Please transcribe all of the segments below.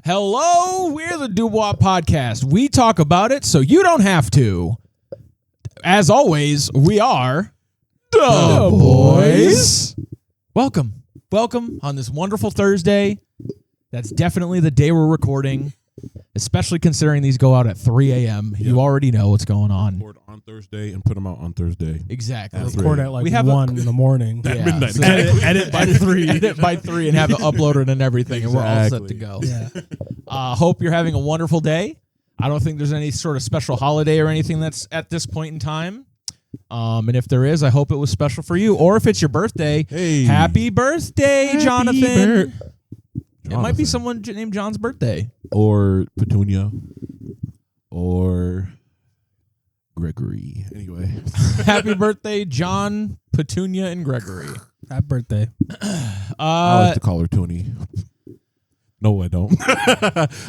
Hello, we're the Dubois Podcast. We talk about it so you don't have to. As always, we are the boys. Welcome on this wonderful Thursday. That's definitely the day we're recording, especially considering these go out at 3 a.m. Yep. You already know what's going on. Record on Thursday and put them out on Thursday. Exactly. Record at like 1 in the morning. Yeah, midnight. So edit by 3. Edit by 3 and have it uploaded and everything, and we're all set to go. Yeah. Hope you're having a wonderful day. I don't think there's any sort of special holiday or anything that's at this point in time. And if there is, I hope it was special for you. Or if it's your birthday, happy birthday, Jonathan. It might be someone named John's birthday. Or Petunia. Or Gregory. Anyway. Happy birthday, John, Petunia, and Gregory. Happy birthday. I like to call her Toonie. No, I don't.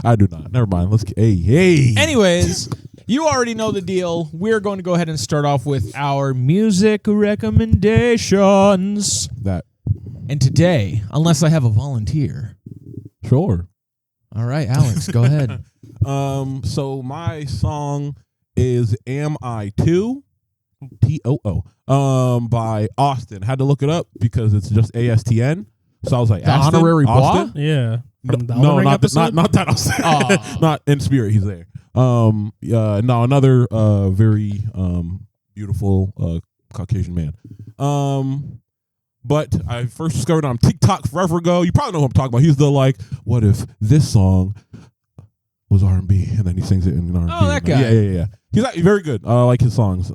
I do not. Never mind. Hey. Anyways, you already know the deal. We're going to go ahead and start off with our music recommendations. And today, unless I have a volunteer. Sure. All right, Alex, go ahead. So my song is Am I Too? Too. By Austin. Had to look it up because it's just ASTN. So I was like, the Austin, honorary Austin? bois? Yeah. No, not that Austin. Oh. Not in spirit. He's there. No, another very beautiful Caucasian man. But I first discovered him on TikTok forever ago. You probably know who I'm talking about. He's the what if this song was R&B, and then he sings it in R&B. Oh, that guy. Yeah. He's actually very good. I like his songs,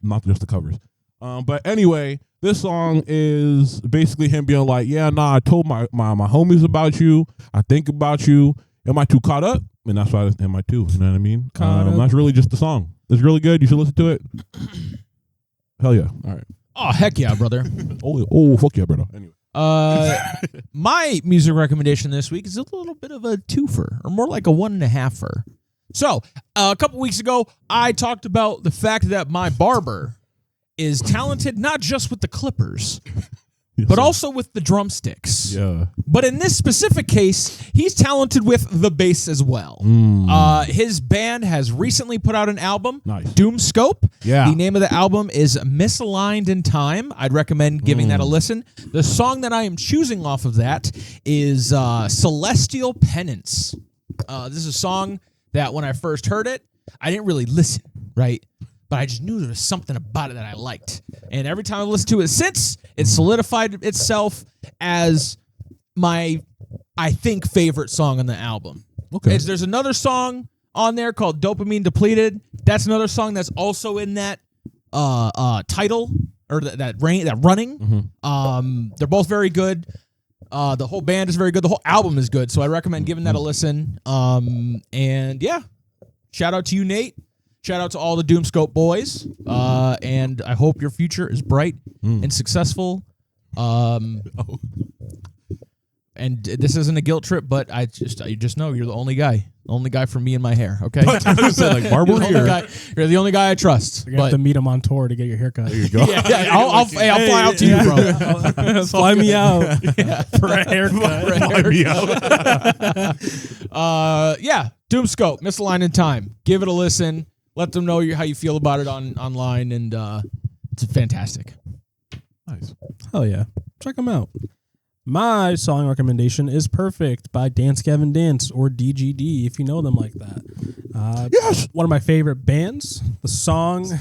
not just the covers. But anyway, this song is basically him being like, I told my homies about you. I think about you. Am I too caught up? And that's why it's Am I Too? You know what I mean? That's really just the song. It's really good. You should listen to it. Hell yeah. All right. Oh, heck yeah, brother. oh, fuck yeah, brother. Anyway. My music recommendation this week is a little bit of a twofer, or more like a 1.5-fer. So, a couple weeks ago, I talked about the fact that my barber is talented not just with the clippers, but also with the drumsticks. Yeah. But in this specific case, he's talented with the bass as well. His band has recently put out an album, nice. Doomscope. Yeah. The name of the album is Misaligned in Time. I'd recommend giving that a listen. The song that I am choosing off of that is Celestial Penance. This is a song that when I first heard it, I didn't really listen, right? But I just knew there was something about it that I liked. And every time I've listened to it since, it solidified itself as my, I think, favorite song on the album. Okay. There's another song on there called Dopamine Depleted. That's another song that's also in that title, or that running. Mm-hmm. They're both very good. The whole band is very good. The whole album is good. So I recommend giving that a listen. And yeah, shout out to you, Nate. Shout out to all the Doomscope boys, and I hope your future is bright and successful. And this isn't a guilt trip, but you just know you're the only guy for me and my hair. Okay, Barber you're the only guy I trust. You're gonna have to meet him on tour to get your haircut. There you go. Yeah, I'll fly out to you, bro. Fly me out for a haircut. Fly me out. Doomscope, Misaligned in Time. Give it a listen. Let them know how you feel about it online, and it's fantastic. Nice. Hell yeah. Check them out. My song recommendation is Perfect by Dance Gavin Dance, or DGD, if you know them like that. Yes! One of my favorite bands. The song,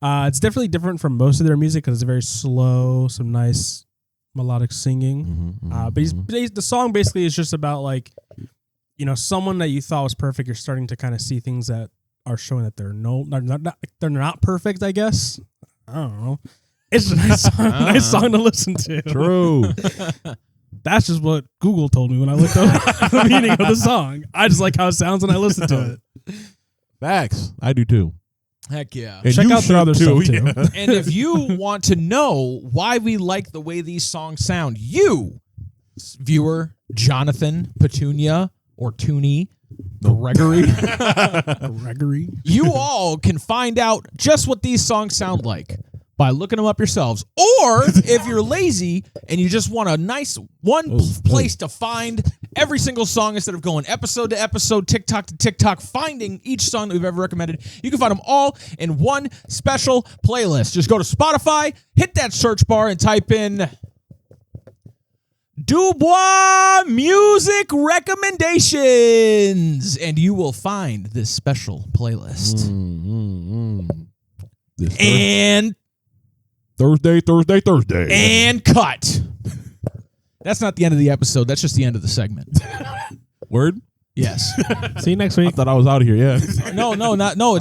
it's definitely different from most of their music because it's very slow, some nice melodic singing. But the song basically is just about someone that you thought was perfect. You're starting to kind of see things that are showing that they're not perfect, I guess. I don't know. It's a nice song to listen to. True. That's just what Google told me when I looked up the meaning of the song. I just like how it sounds when I listen to it. Facts. I do too. Heck yeah. And check out their other stuff too. Yeah. And if you want to know why we like the way these songs sound, you, viewer, Jonathan, Petunia, or Toonie, Gregory, you all can find out just what these songs sound like by looking them up yourselves. Or if you're lazy and you just want a nice place to find every single song instead of going episode to episode, TikTok to TikTok, finding each song that we've ever recommended. You can find them all in one special playlist. Just go to Spotify, hit that search bar, and type in Dubois Music Recommendations, and you will find this special playlist. And Thursday. And cut. That's not the end of the episode. That's just the end of the segment. Word? Yes. See you next I week. thought I was out of here. Yeah. No. It's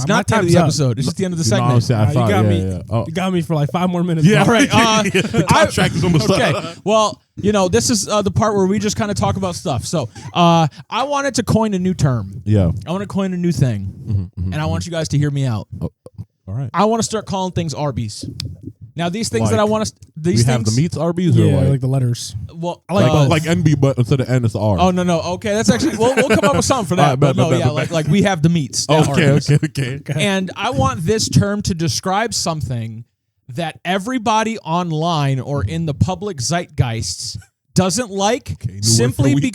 My not the end of time's the up. episode. It's just the end of the You know what I'm segment. saying? I thought, You got me. yeah. Oh. You got me for like 5 more minutes. Yeah, bro. Right. The top track is almost Okay. up. Well, this is the part where we just kind of talk about stuff. So I wanted to coin a new term. Yeah. I want to coin a new thing. And I want you guys to hear me out. All right. I want to start calling things Arby's. Now, these things that I Like, want to... We These have things... the meats Arby's Yeah, or like, like the letters. Well, I like both. like NB, but instead of N, it's the R. Oh, no. Okay, that's actually... We'll come up with something for that. All right, but bet, no, bet, yeah, bet. like we have the meats. that okay, Arby's. okay. And I want this term to describe something that everybody online or in the public zeitgeists doesn't like new word simply for the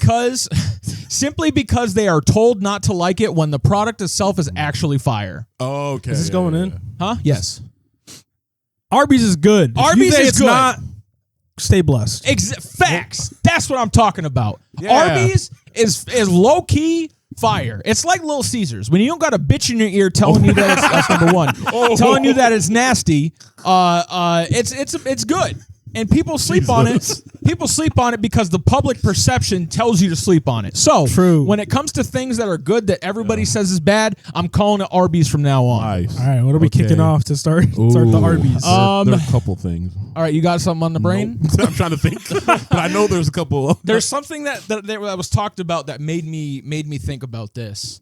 week. because they are told not to like it when the product itself is actually fire. Oh, okay. Is this going in? Huh? Yes. Arby's is good. If Arby's you say is it's good. not, stay blessed. Facts. That's what I'm talking about. Yeah. Arby's is low key fire. It's like Little Caesars. When you don't got a bitch in your ear telling you that that's number one, telling you that it's nasty. It's good, and people sleep on it. People sleep on it because the public perception tells you to sleep on it. So True. when it comes to things that are good that everybody says is bad, I'm calling it Arby's from now on. Nice. All right, what are we kicking off to start the Arby's? There's a couple things. All right, you got something on the brain? Nope. I'm trying to think, but I know there's a couple. There's something that was talked about that made me think about this.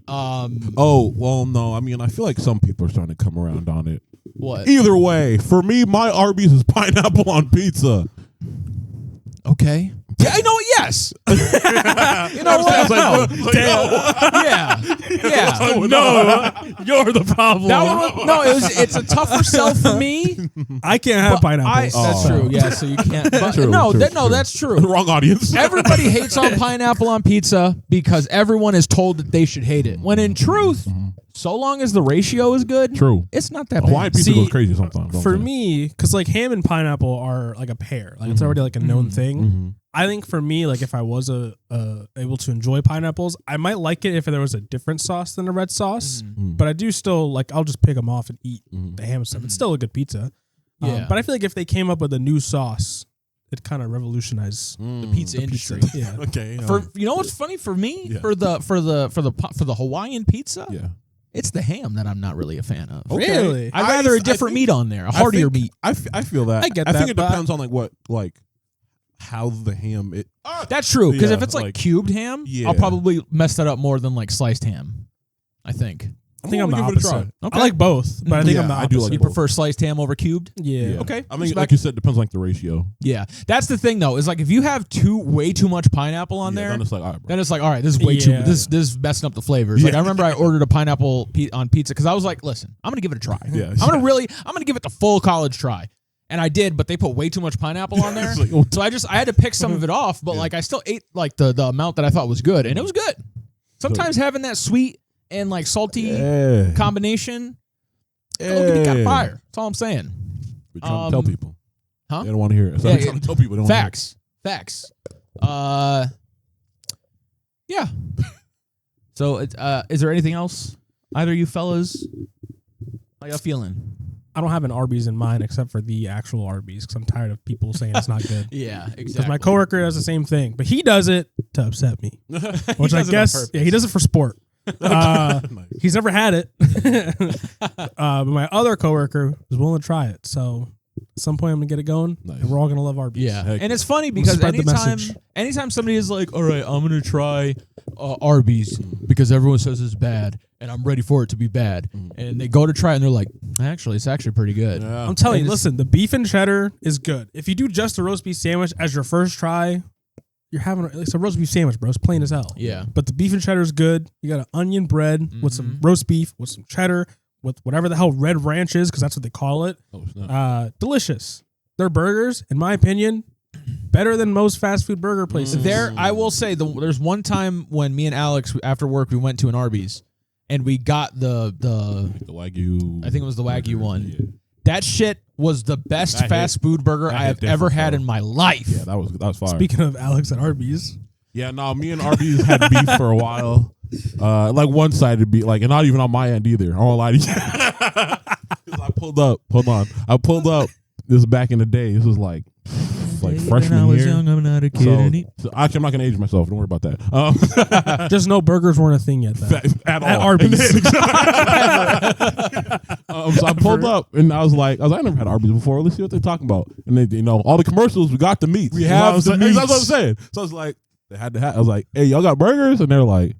Oh well, no. I mean, I feel like some people are starting to come around on it. What? Either way, for me, my Arby's is pineapple on pizza. Okay. Yeah, I know. Yes. You know what? Yeah. No, you're the problem. That one, no, it's a tougher sell for me. I can't have pineapples. That's true. Yeah, so you can't. But True, no, true, true. that's true. Wrong audience. Everybody hates on pineapple on pizza because everyone is told that they should hate it. When in truth, so long as the ratio is good, True. it's not that bad. Hawaiian pizza goes crazy sometimes. For me, because like ham and pineapple are like a pair. Like it's already like a known thing. I think for me, like if I was able to enjoy pineapples, I might like it if there was a different sauce than a red sauce. But I do still like I'll just pick them off and eat the ham and stuff. It's still a good pizza. Yeah. But I feel like if they came up with a new sauce, it kind of revolutionized the pizza industry. Yeah. Okay. For you know what's funny for me Yeah. for the Hawaiian pizza, Yeah. it's the ham that I'm not really a fan of. Okay. Really? I'd rather I a different think- meat on there, a heartier meat. I feel that. I get I think that, it but- depends on how the ham. That's true because Yeah, if it's like cubed ham, Yeah. I'll probably mess that up more than like sliced ham. I think. I think I'm the gonna give it a try. opposite. Okay. I like both, but I think Yeah, I'm the I opposite. do like You both. prefer sliced ham over cubed? Yeah. Okay, I mean, respect. like you said, depends on like the ratio. Yeah, that's the thing though. Is like if you have way too much pineapple on there, Then it's like, all right, bro. then it's like, all right, this is way too. Yeah. This is messing up the flavors. Like I remember I ordered a pineapple on pizza because I was like, listen, I'm gonna give it a try. Yeah. I'm gonna give it the full college try. And I did, but they put way too much pineapple on there. It's like, oh. So I had to pick some of it off, but like I still ate like the amount that I thought was good, and it was good. Sometimes having that sweet and like salty Yeah. combination, it got fire. That's all I'm saying. We're trying to tell people. Huh? They don't want to hear it. So Yeah, I'm trying to tell people. They don't wanna hear it. Facts. Yeah. So, is there anything else? Either you fellas, how y'all feeling? I don't have an Arby's in mind except for the actual Arby's because I'm tired of people saying it's not good. Yeah, Because exactly. my coworker does the same thing, but he does it to upset me, which I does it on guess purpose. he does it for sport. Nice. He's never had it, but my other coworker is willing to try it. So at some point I'm gonna get it going, Nice. and we're all gonna love Arby's. Yeah, Heck and it's funny because spread the message. anytime somebody is like, "All right, I'm gonna try Arby's because everyone says it's bad, and I'm ready for it to be bad," and they go to try it and they're like, "Actually, it's actually pretty good." Yeah. I'm telling And you, it's- listen, the beef and cheddar is good. If you do just a roast beef sandwich as your first try, you're having it's a roast beef sandwich, bro. It's plain as hell. Yeah. But the beef and cheddar is good. You got an onion bread with some roast beef, with some cheddar, with whatever the hell Red Ranch is, because that's what they call it. Oh, snap. Delicious. Their burgers, in my opinion, better than most fast food burger places. I will say, there's one time when me and Alex, after work, we went to an Arby's, and we got the Wagyu. I think it was the Wagyu one. Yeah. That shit was the best fast food burger I have ever had in my life. Yeah, that was fire. Speaking of Alex at Arby's. Yeah, no, me and Arby's had beef for a while. Like one sided beef, like, and not even on my end either. I won't lie to you. 'Cause I pulled up. Hold on, I pulled up. This was back in the day. This was like freshman year. Young, I'm not a kid. So actually, I'm not gonna age myself. Don't worry about that. Just no burgers weren't a thing yet. At all. At Arby's. So I pulled up and I was like, I never had Arby's before. Let's see what they're talking about. And then, all the commercials, we got the meats. We have the meats. That's what I'm saying. So I was like, they had to have. I was like, hey, y'all got burgers? And they're like,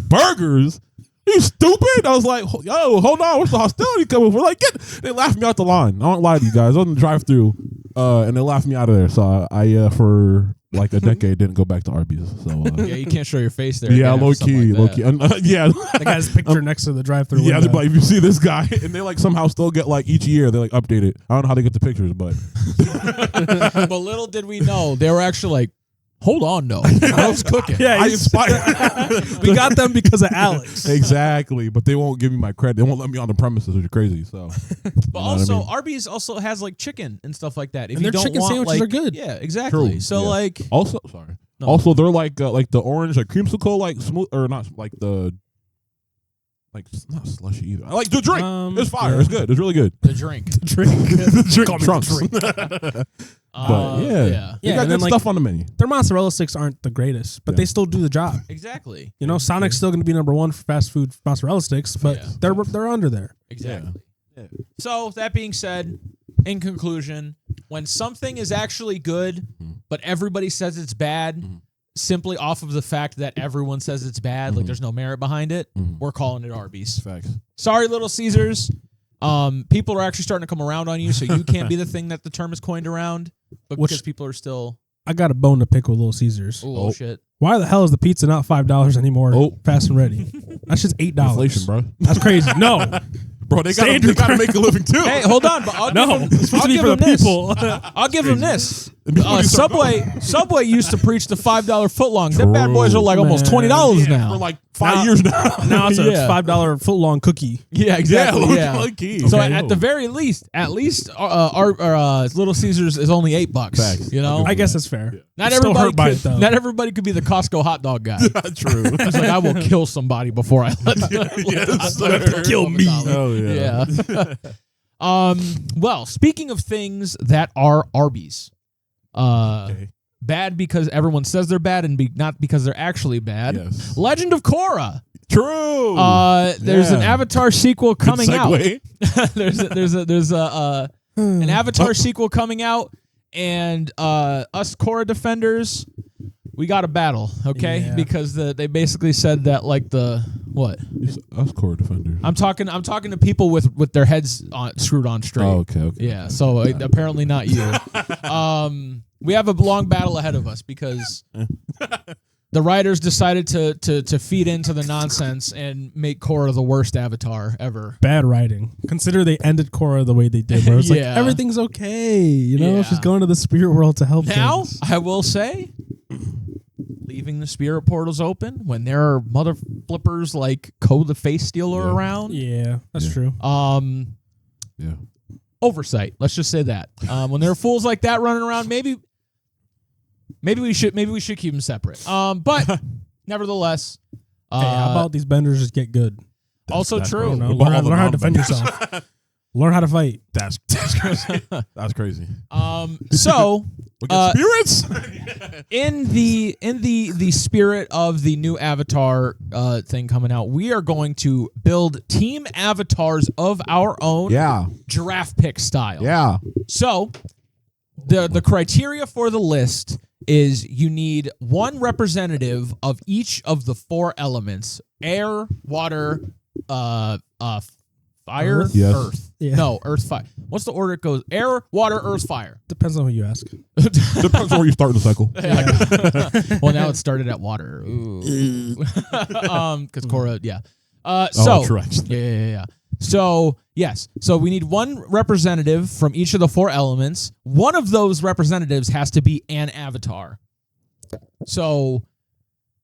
burgers? Are you stupid? I was like, yo, hold on. What's the hostility coming from? Like, they laughed me out the line. I don't lie to you guys. I was in the drive-through, and they laughed me out of there. So I for like a decade, didn't go back to Arby's. So yeah, you can't show your face there. Yeah, low key. Yeah. The guy's picture next to the drive-through Yeah, window. but if you see this guy, and they like somehow still get like each year, they like update it. I don't know how they get the pictures, but but little did we know, they were actually like, hold on, no. I was cooking. Yeah, I inspired. we got them because of Alex. Exactly, but they won't give me my credit. They won't let me on the premises, which is crazy. So, But also, Arby's also has like chicken and stuff like that. If And you their don't chicken want, sandwiches like, are good. Yeah, exactly. True, So yeah. like, also, sorry. No. Also, they're like the orange, like creamsicle, like smooth or not, like the. Like not slushy either. I like the drink. It's fire. Yeah. It's good. It's really good. the drink. The drink trunks. But yeah. they Yeah, got and good then, like, stuff on the menu. Their mozzarella sticks aren't the greatest, but Yeah. they still do the job. Exactly. You know, Sonic's still going to be number one for fast food mozzarella sticks, but Yeah. they're under there. Exactly. Yeah. So that being said, in conclusion, when something is actually good, but everybody says it's bad, simply off of the fact that everyone says it's bad, like there's no merit behind it, we're calling it Arby's. Facts. Sorry, Little Caesars. People are actually starting to come around on you, so you can't be the thing that the term is coined around, but because people are still, I got a bone to pick with Little Caesars. oh shit. Why the hell is the pizza not $5 anymore? Oh. Fast and ready. That's just $8. Inflation, bro. That's crazy. No. Bro, they gotta make a living too. Hey, hold on, but I'll No. give It's him, supposed to I'll be give for him the this. people. I'll give him this. Subway used to preach the $5 footlong. Them bad boys are like almost $20 now. For like 5 years now. Now it's a Yeah. $5 foot-long cookie. Yeah, exactly. Yeah. low-key. So Okay. at the very least, our Little Caesars is only $8. Facts. You know, I guess that's fair. not Still everybody hurt by could. it, though. Not everybody could be the Costco hot dog guy. True. It's like I will kill somebody before I let Yes, let sir. Kill me. Oh yeah. Yeah. Well, speaking of things that are Arby's, Okay. bad because everyone says they're bad and not because they're actually bad. Yes. Legend of Korra. True. There's an Yeah. Avatar sequel coming out. Segue. there's an Avatar sequel coming out, and us Korra defenders, we got a battle, okay? Yeah. Because they basically said that like what? It's us core defenders. I'm talking to people with their heads screwed on straight. Oh, okay. Yeah, so apparently not you. We have a long battle ahead of us because the writers decided to feed into the nonsense and make Korra the worst Avatar ever. Bad writing. Consider they ended Korra the way they did. Where it's Yeah. like, everything's okay. You know, Yeah. she's going to the spirit world to help Now, things. I will say, leaving the spirit portals open when there are mother flippers like Ko the Face Stealer Yeah. around. Yeah, that's true. Yeah. Oversight. Let's just say that. When there are fools like that running around, maybe we should keep them separate. But nevertheless, Hey, how about these benders just get good? also that's true. You know, All the learn how to defend non-benders. yourself. Learn how to fight. That's crazy. That's crazy. So We get spirits. in the spirit of the new Avatar thing coming out, we are going to build team avatars of our own, Yeah. giraffe pick style. Yeah. So the criteria for the list is you need one representative of each of the four elements: air, water, fire, Earth? Yes. earth. Yeah. No, earth, fire. What's the order it goes? Air, water, earth, fire. Depends on who you ask. Depends on where you start the cycle. Well, now it started at water. Ooh. Because Korra, yeah. Oh, So correct. yeah. So, yes. So we need one representative from each of the 4 elements. One of those representatives has to be an avatar. So,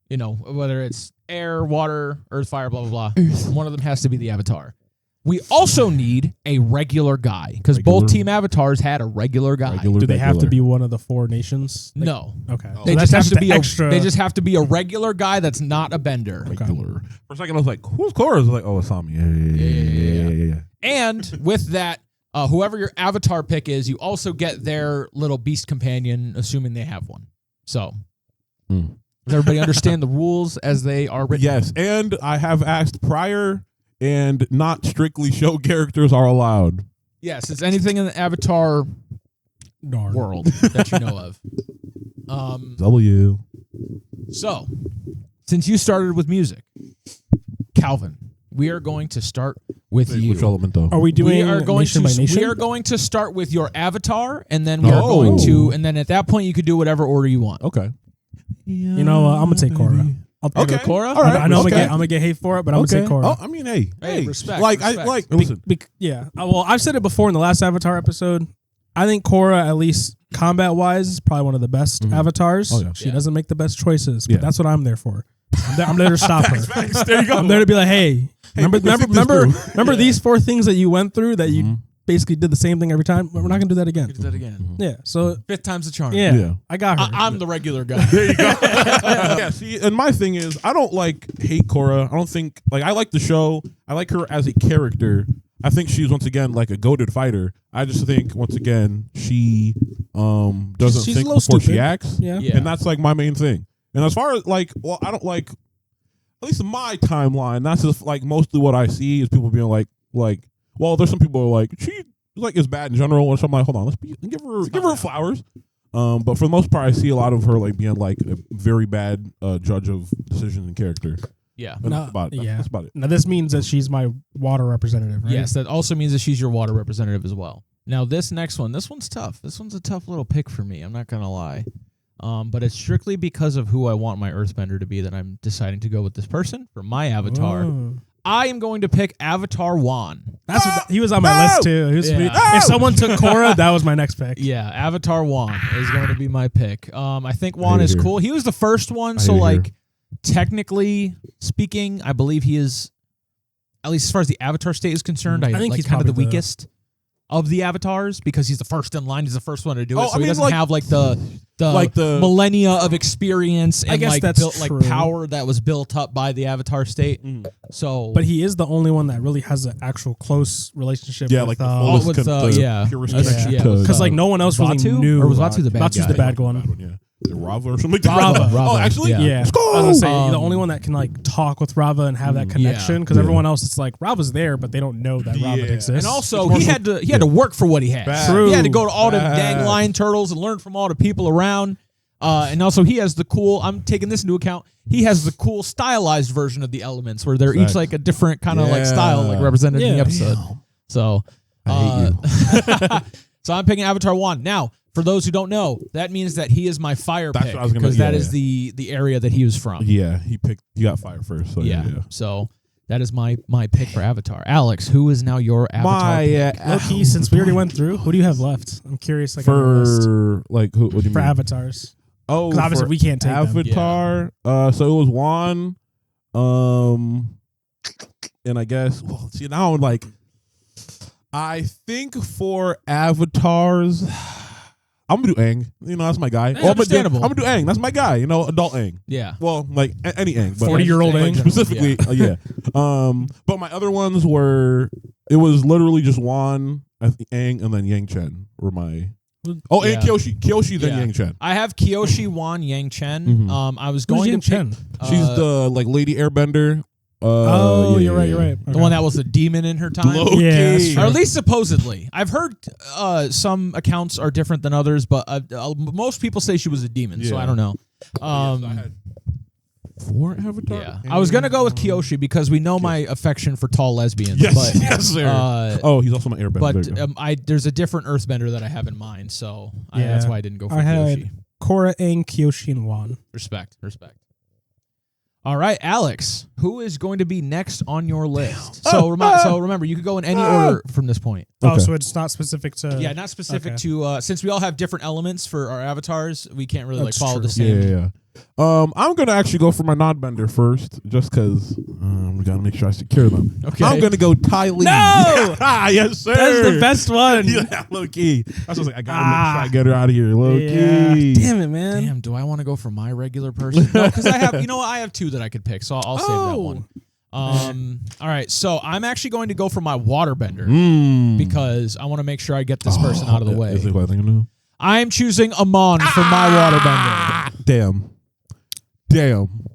whether it's air, water, earth, fire, blah, blah, blah. One of them has to be the avatar. We also need a regular guy because both team avatars had a regular guy. Do they have to be one of the 4 nations? No. Okay. They just have to be extra. They just have to be a regular guy that's not a bender. Regular. For a second, I was like, "Who's Korra?" I was like, "Oh, Asami." Yeah. And with that, whoever your avatar pick is, you also get their little beast companion, assuming they have one. So, does everybody understand the rules as they are written? Yes, and I have asked prior. And not strictly show characters are allowed. Yes, it's anything in the Avatar world that you know of. W. So, since you started with music, Calvin, we are going to start with you. Which element, though? Are we doing nation by nation? We are going to start with your avatar, and then we are going to, and then at that point you could do whatever order you want. Okay. I'm gonna take Korra. I'll take Korra. All right. I know I'm gonna get hate for it, but I'm gonna take Korra. Oh, I mean, hey, respect. Respect. Listen. Yeah. Well, I've said it before in the last Avatar episode. I think Korra, at least combat wise, is probably one of the best avatars. Oh, yeah. She doesn't make the best choices, but that's what I'm there for. I'm there to stop her. There you go. I'm there to be like, hey, remember these 4 things that you went through that you basically did the same thing every time. We're not gonna do that again. Do that again. Yeah. So 5th time's the charm. Yeah. I got her. I'm the regular guy. There you go. Yeah. See, and my thing is, I don't hate Korra. I don't think I like the show. I like her as a character. I think she's once again like a goated fighter. I just think once again she doesn't she's think a little before stupid. she acts. Yeah. And that's like my main thing. And as far as I don't like, at least in my timeline, that's just like mostly what I see is people being like, well, there's some people who are like, she is bad in general, or something. Like, hold on, let's give her flowers. But for the most part, I see a lot of her being a very bad judge of decisions and character. Yeah. That's about it. That's about it. Now this means that she's my water representative, right? Yes, that also means that she's your water representative as well. Now this next one, this one's tough. This one's a tough little pick for me. I'm not gonna lie. But it's strictly because of who I want my earthbender to be that I'm deciding to go with this person for my avatar. Oh. I am going to pick Avatar Wan. That's what he was on my list too. If someone took Korra, that was my next pick. Yeah, Avatar Wan is going to be my pick. I think Wan is cool. He was the first one, so technically speaking, I believe he is, at least as far as the Avatar state is concerned, I think he's kind of the weakest of the avatars because he's the first in line. He's the first one to do it, so he doesn't have the millennia of experience and power that was built up by the Avatar state. So, but he is the only one that really has an actual close relationship. Yeah, with, purest connection. Because no one else really knew. Or was Vatu the bad guy? Vatu's the bad one. Rava or something. Rava. Oh, actually, yeah. I was gonna say the only one that can talk with Rava and have that connection, because everyone else, it's like Rava's there, but they don't know that Rava exists. And also, he had to work for what he had. True. He had to go to all the dang lion turtles and learn from all the people around. And also, he has the cool. I'm taking this into account. He has the cool stylized version of the elements, where they're each a different kind of style, represented in the episode. Damn. So, I hate you. So I'm picking Avatar 1 now. For those who don't know, that means that he is my fire pick because that is the area that he was from. Yeah, he got fire first. So yeah. So that is my pick for Avatar. Alex, who is now your Avatar? Low-key, since we already went through, who do you have left? I'm curious. For what do you mean? For avatars. Oh, because obviously we can't take Avatar. Them. So it was Juan. And I guess now I think for avatars, I'm gonna do Aang. That's my guy. Understandable. I'm gonna do Aang. That's my guy. Adult Aang. Yeah. Well, any Aang, but 40-year-old Aang specifically. Yeah. But my other ones it was literally just Juan, Aang, and then Yang Chen were my. Oh, and Kyoshi, then Yang Chen. I have Kyoshi, Wan, Yang Chen. I was going Yang Chen? She's the Lady Airbender. You're right. Okay. The one that was a demon in her time. Yeah, or at least supposedly. I've heard some accounts are different than others, but most people say she was a demon, so I don't know. I had 4 Avatar. Yeah. I was gonna go with Kyoshi because we know my affection for tall lesbians. Yes, but, yes, sir. He's also my Airbender. But there's a different Earthbender that I have in mind, so that's why I didn't go for Kyoshi. Korra, Aang, Kyoshi, and Wan. Respect. All right, Alex, who is going to be next on your list? So remember, you could go in any order from this point. Oh, so it's not specific to... Yeah, not specific Okay. to... since we all have different elements for our avatars, we can't really That's follow true. the same. Yeah. I'm gonna actually go for my non-bender first, just because we gotta make sure I secure them. Okay. I'm gonna go Ty Lee. No! Yes, sir. That's the best one. Yeah, low key. I was like, I gotta make sure I get her out of here, low Yeah. key. Damn it, man. Damn, do I want to go for my regular person? No, because I have, I have two that I could pick, so I'll save that one. All right, so I'm actually going to go for my waterbender because I want to make sure I get this person out of the way. Is it what I think I know? I'm choosing Amon for my waterbender. Damn.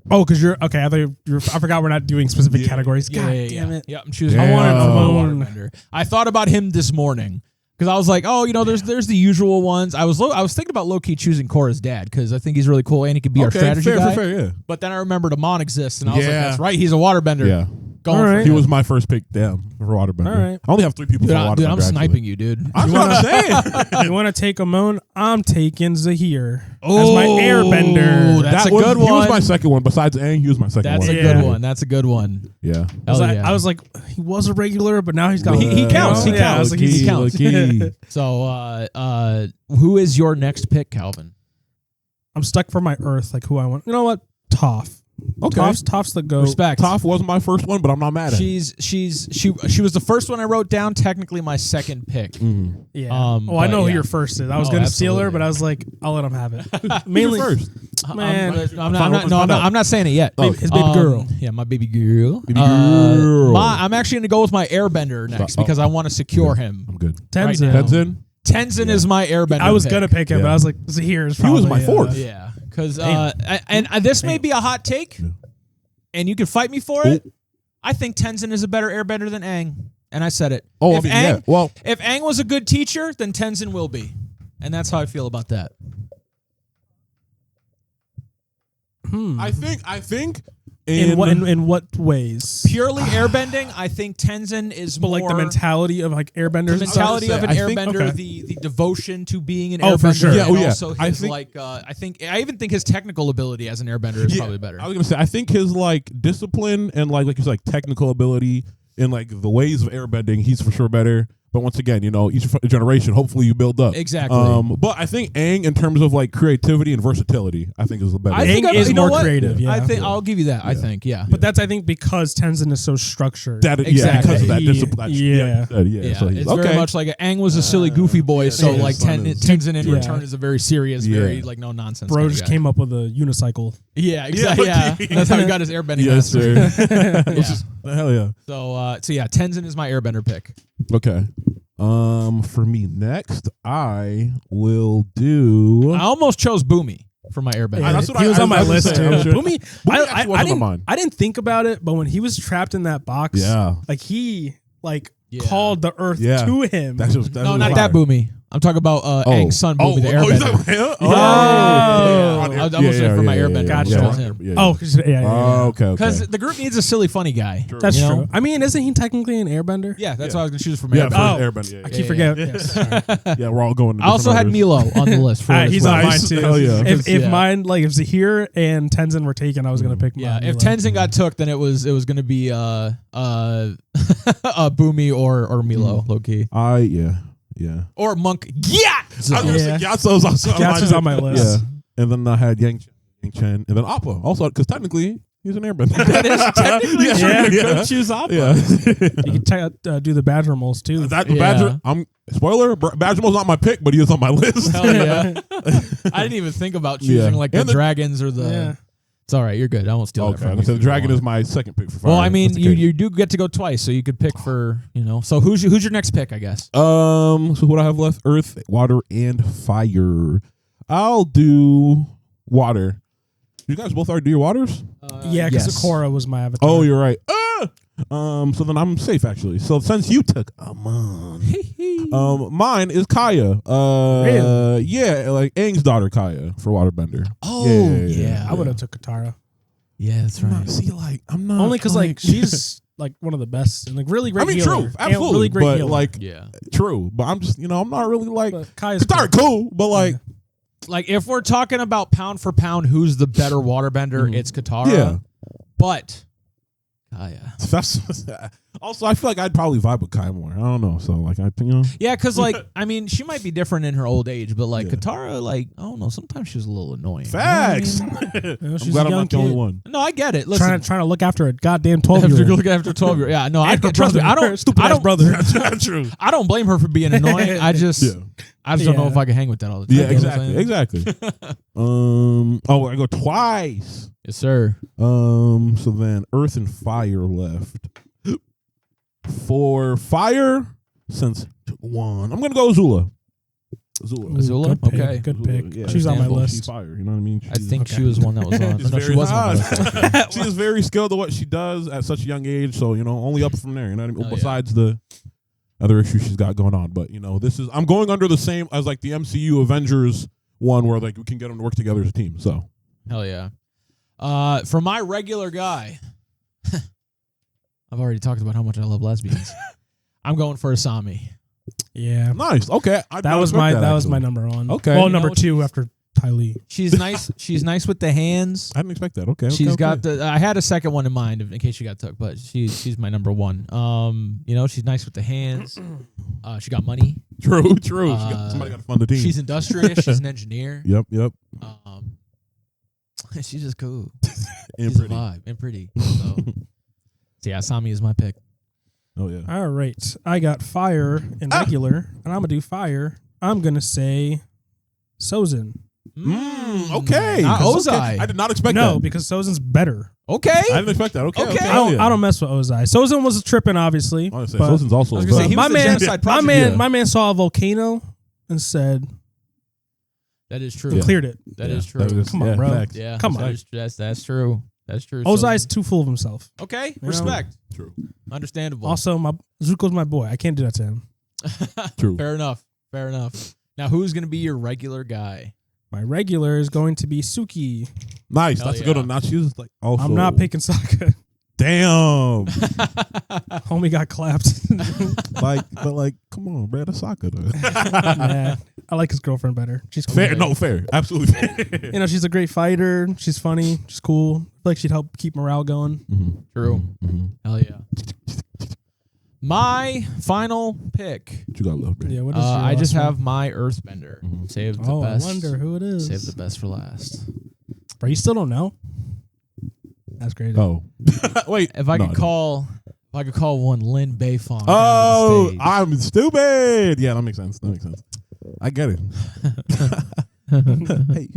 Oh, because you're... Okay, I forgot we're not doing specific categories. God damn it. Yeah, I'm choosing Damn. Amon for my Damn. waterbender. I thought about him this morning because I was like, there's the usual ones. I was thinking about low-key choosing Cora's dad because I think he's really cool and he could be our strategy guy. Fair, yeah. But then I remembered Amon exists and I was like, Yeah. that's right, he's a waterbender. Yeah. Going All for right. him. He was my first pick, for waterbender. All right. I only have 3 people Dude, for waterbender. dude, I'm sniping actually. you, dude. That's what I'm saying. You want to take Amon? I'm taking Zahir as my airbender. That's a He good was one. my second one. Besides Aang, he was my second That's one. a Yeah. good one. That's a good one. Yeah. I was like, he was a regular, but now he's got... He counts. He Yeah, I was counts. like, He counts. Key. So, who is your next pick, Calvin? I'm stuck for my Earth, like who I want. You know what? Toph. Okay. Toph's the GOAT. Respect. Toph was my first one, but I'm not mad at it. She was the first one I wrote down. Technically, my second pick. Yeah. I I know yeah. who your first is. I was Oh, going to steal her, absolutely. but I was like, I'll let him have it. Mainly Mainly, first. man. I'm not saying it yet. His baby girl. Yeah, my baby girl. Baby girl. I'm actually going to go with my airbender next because I want to secure him. I'm good. Tenzin. now. Tenzin. Tenzin is my airbender. I was pick. going to pick him, but Yeah. I was like, Zahir is He was probably... my fourth. Yeah, because Damn. and this may be a hot take, Yeah. and you can fight me for it. I think Tenzin is a better airbender than Aang, and I said it. Oh, if I mean, yeah. Well, if Aang was a good teacher, then Tenzin will be, and that's how I feel about that. I think In what ways? Purely airbending, I think Tenzin is But more like the mentality of like airbenders the and stuff? mentality of an I think- airbender, okay. the devotion to being an Oh, airbender. for sure. And Yeah, oh, yeah. also I his think- I even think his technical ability as an airbender is probably better. I was gonna say I think his like discipline and like you said, like technical ability and like the ways of airbending, he's for sure better. But once again, each generation, hopefully you build up. Exactly. But I think Aang, in terms of like creativity and versatility, I think is the better. I think Aang is you know more what? creative, yeah. I think I'll give you that. I think, yeah. But that's, I think, because Tenzin is so structured. Yeah, because of that Yeah. discipline. Yeah. Yeah, So he's it's okay. very much like Aang was a silly, goofy boy, so yeah, like son is- Tenzin in Yeah. return is a very serious, very Yeah. like no nonsense. Bro kind of just guy. came up with a unicycle. Yeah, exactly. Yeah, that's how he got his airbending. Yes, mastery. sir. Yeah. Hell yeah. So yeah, Tenzin is my airbender pick. Okay. For me next, I will do. I almost chose Boomy for my airbender. Yeah, that's what he I- was I on my was list about too. to say, I'm sure. Boomy, Boomy actually wasn't on mine. I didn't think about it, but when he was trapped in that box, Yeah. like he Yeah. called the earth Yeah. to him. That's just No, not that Boomy. I'm talking about Aang's son Boomy, the you're airbender. talking about him? Yeah. I was almost saying for my airbender. Gotcha. I chose him. Oh, 'cause- yeah. Okay. Because the group needs a silly, funny guy. That's You true. know? I mean, isn't he technically an airbender? Yeah, that's what I was going to choose for my Yeah, airbender. for Airbender. I Yeah, keep yeah, forgetting. yeah. Yes, sorry. yeah, we're all going. I also had Milo on the list. For what it's He's worth. on mine Nice. too. Hell yeah. If Yeah. mine, like if Zahir and Tenzin were taken, I was gonna pick. Yeah, Milo. if Tenzin got took, then it was going to be Boomy or Milo, low key, Yeah. or Monk. Yeah. I was gonna say Yeah. Gyatso's also Gyatso's on my list. Yeah. And then I had Yang Chen, and then Appa also because technically he's an airbender. That is technically true. Yeah. You could choose Appa. Yeah. You can do the Badger moles too. That Yeah. Badger. Spoiler. Badgermo's not my pick, but he is on my list. Hell yeah. I didn't even think about choosing Yeah. like the And the- dragons or the. Yeah. It's all right. You're good. I won't steal that Okay. from I'm you. gonna say the dragon is my second pick for fire. Well, I mean, Just in case. you do get to go twice, so you could pick for So who's your next pick? I guess. So what I have left: earth, water, and fire. I'll do water. You guys both already do your waters? Yeah, because yes. Korra was my avatar. Oh, you're right. So then I'm safe actually. So since you took Amon, mine is Kaya. Really? Yeah, like Aang's daughter Kaya for waterbender. Oh Yeah. I would have took Katara. Yeah, that's I'm right. not, see, like I'm not Only because like she's like one of the best and like really great. I mean, healer. true, And absolutely, really great but healer. like Yeah. true. But I'm just I'm not really like But Kaya's Katara cool, but like Like if we're talking about pound for pound, who's the better waterbender? It's Katara. Yeah. but Kaya. Also, I feel like I'd probably vibe with Kaya more. I don't know. So, like, Yeah, because, like, I mean, she might be different in her old age, but, like, Yeah. Katara, like, I don't know, sometimes she's a little annoying. Facts. You know what I mean? You know, I'm she's glad a I'm young not the only kid. one. No, I get it. Listen, Trying to look after a goddamn after 12-year-old. looking after 12-year-old. Yeah, no, I And her trust me. brother, stupid ass brother. True. I don't blame her for being annoying. I just don't know Yeah. if I can hang with that all the time. Yeah, You know what I'm exactly. saying? Exactly. I go twice. Yes, sir. So then Earth and Fire left. For Fire, since one, I'm gonna go Azula. Azula? Good pick, Okay. Good Azula, pick. yeah, She's on my understandable. list. She's Fire. You know what I mean? I think she was one that was on. She's No, she very- wasn't on my list. She is very skilled at what she does at such a young age. So only up from there. You know what I mean? Oh, yeah. Besides the other issues she's got going on, but I'm going under the same as like the MCU Avengers one, where like we can get them to work together as a team. So Hell yeah. For my regular guy, I've already talked about how much I love lesbians. I'm going for Asami. Yeah. nice. Okay, That was my number one. Okay. Well, You number know, 2 after Ty Lee. She's nice. She's nice with the hands. I didn't expect that. Okay. She's okay. got the. I had a second one in mind in case she got took, but she's my number one. She's nice with the hands. She got money. True. Somebody got to fund the team. She's industrious. She's an engineer. Yep. She's just cool. And She's pretty. a vibe and pretty. So yeah, Asami is my pick. Oh yeah. All right. I got Fire and regular, and I'm going to do Fire. I'm going to say Sozin. Okay. Not That's Ozai. okay. I did not expect No, that. because Sozin's better. Okay. I didn't expect that. Okay. Okay. I don't mess with Ozai. Sozin was tripping, obviously. Honestly, but Sozin's also. I was gonna say, he was my the man, genocide project. Yeah. my man saw a volcano and said, That is true. and cleared it. That is true. Come on, bro. Facts. Yeah. Come on. That's true. That's true. Ozai's too full of himself. Okay. know? Respect. True. Understandable. Also, Zuko's my boy. I can't do that to him. True. Fair enough. Now, who's going to be your regular guy? My regular is going to be Suki. Nice. Hell That's a yeah. good one. Now she's like also. I'm not picking Sokka. Damn. Homie got clapped. but come on, bro. That's soccer though. Nah, I like his girlfriend better. She's cool. Fair. No, fair. Absolutely fair. You know, she's a great fighter. She's funny. She's cool. I feel like she'd help keep morale going. True. Mm-hmm. Hell yeah. My final pick. What you got left, bro? Yeah, what is your I just last have my Earthbender. Save the one? Oh, best. I wonder who it is. Save the best for last. Bro, you still don't know? That's crazy. Oh. Wait. If I No, could no. call one Lin Beifong. Oh, down I'm stupid. Yeah, that makes sense. I get it. hey,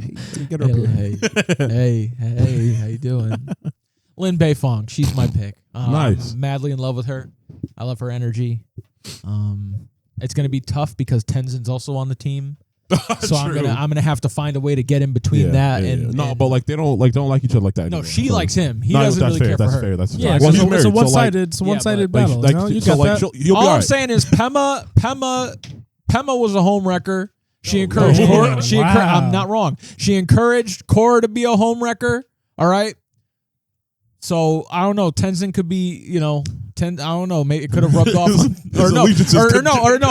get up the here. stage. Hey, how you doing? Lin Beifong, she's my pick. Nice. I'm madly in love with her. I love her energy. It's gonna be tough because Tenzin's also on the team. So I'm gonna have to find a way to get in between that and no, and- but like they don't like each other like that. no, anymore. she So- likes him. He No, doesn't that's really fair, care that's for her. fair. That's Yeah, fair. it's Well, he's a married, so, like, one-sided but- battle. like, you know? You so got like that? he'll be All all I'm right. saying is Pema was a home wrecker. She encouraged Oh, Cora. wow. I'm not wrong. She encouraged Cora to be a home wrecker. All right. So I don't know. Tenzin could be, I don't know. Maybe it could have rubbed off.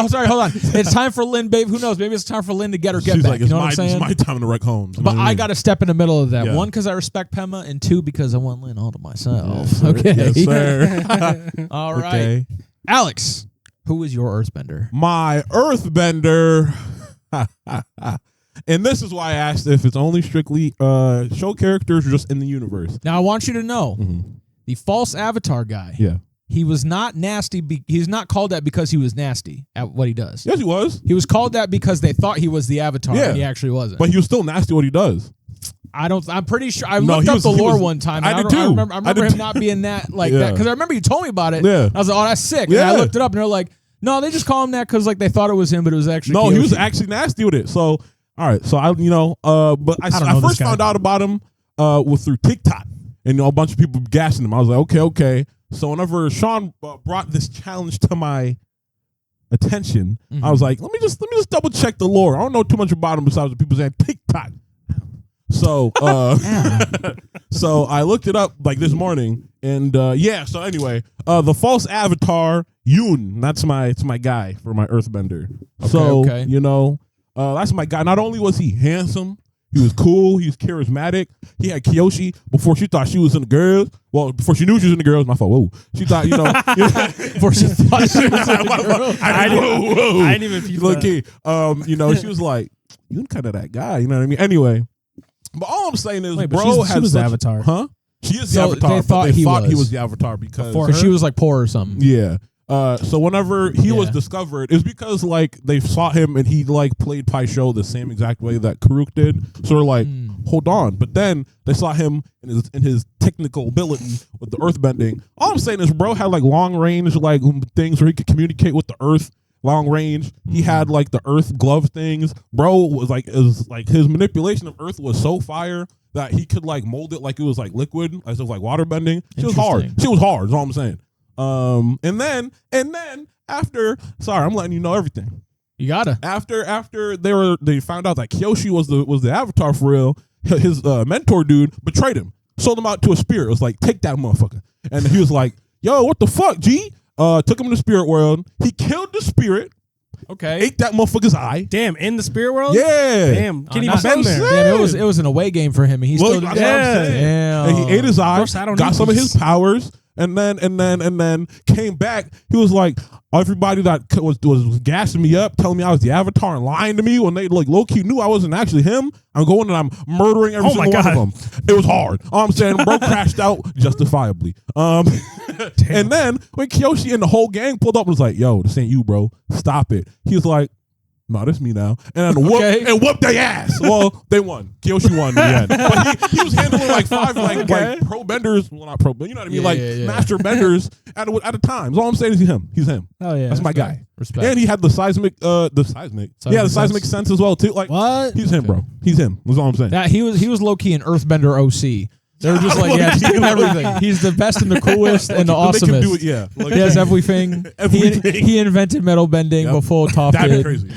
Sorry, hold on. It's time for Lin, babe. Who knows? Maybe it's time for Lin to get her get She's back. like, You know what I'm saying? It's my time to wreck homes. You know But what I mean? got to step in the middle of that. Yeah. One, because I respect Pema, and two, because I want Lin all to myself. Yes, sir. Okay. Yes, sir. All right. Okay. Alex, who is your Earthbender? My Earthbender. And this is why I asked if it's only strictly show characters or just in the universe. Now, I want you to know the false avatar guy. Yeah. He was not nasty. He's not called that because he was nasty at what he does. Yes, he was. He was called that because they thought he was the avatar, Yeah. and he actually wasn't. But he was still nasty what he does. I'm pretty sure. I No, looked he up was- the he lore was- one time. I and did too. I remember did him not being that like Yeah. that because I remember you told me about it. Yeah. I was like, oh, that's sick. Yeah. And I looked it up, and they're like, no, they just call him that because like they thought it was him, but it was actually No, he was Kyoshi. actually nasty with it. So, all right. So, but I don't know first this guy. found out about him through TikTok. And, a bunch of people gassing him. I was like, okay. So, whenever Sean brought this challenge to my attention, I was like, let me just double check the lore. I don't know too much about him besides the people saying TikTok. So, so I looked it up like this morning, and so anyway, the false avatar Yoon, that's my guy for my Earthbender. Okay. That's my guy. Not only was he handsome, He was cool. He was charismatic. He had Kyoshi before she thought she was in the girls. Well, before she knew she was in the girls, my fault. Whoa. She thought, before she thought she was in the girls. I didn't even feel Look, she was like, you kind of that guy. You know what I mean? Anyway, but all I'm saying is, bro she was the Avatar. Huh? She is the So Avatar. they thought he was. was the Avatar because she was like poor or something. yeah. So whenever he was discovered, it's because like they saw him and he like played Pai Sho the same exact way that Karuk did. So they're like, hold on. But then they saw him in his technical ability with the earth bending. All I'm saying is, bro had like long range like things where he could communicate with the earth. Long range. He had like the earth glove things. Bro was like his manipulation of earth was so fire that he could like mold it like it was like liquid, as if like water bending. She was hard. She was hard. Is all I'm saying. And then after, sorry, I'm letting you know everything. You gotta. After they found out that Kyoshi was the Avatar for real, his mentor dude betrayed him, sold him out to a spirit. It was like, take that motherfucker. And he was like, yo, what the fuck, G? Took him to the spirit world. He killed the spirit. Okay. Ate that motherfucker's eye. Damn, in the spirit world? Yeah. Damn, can't even not been there. Damn, it was an away game for him, and he still did. And he ate his eye, got some of his powers, and then came back. He was like, everybody that was gassing me up, telling me I was the Avatar and lying to me when they like low key knew I wasn't actually him. I'm going and I'm murdering every single one of them. It was hard. All I'm saying, bro crashed out justifiably. And then when Kyoshi and the whole gang pulled up and was like, yo, this ain't you, bro. Stop it. He was like, no, this me now. And then whooped their ass. Well, they won. Kyoshi won in the end. But he was handling like five like pro benders. Well, not pro, but you know what I mean? Master benders at a time. So all I'm saying is he's him. Oh yeah. That's my guy. Respect. And he had the seismic sense as well too. Like what? He's him, bro. He's him. That's all I'm saying. He was low key an Earthbender OC. They were just like, just do everything. He's the best and the coolest and the awesomest. They can do it, yeah. Like, he has everything. He invented metal bending before Top That'd did. be crazy.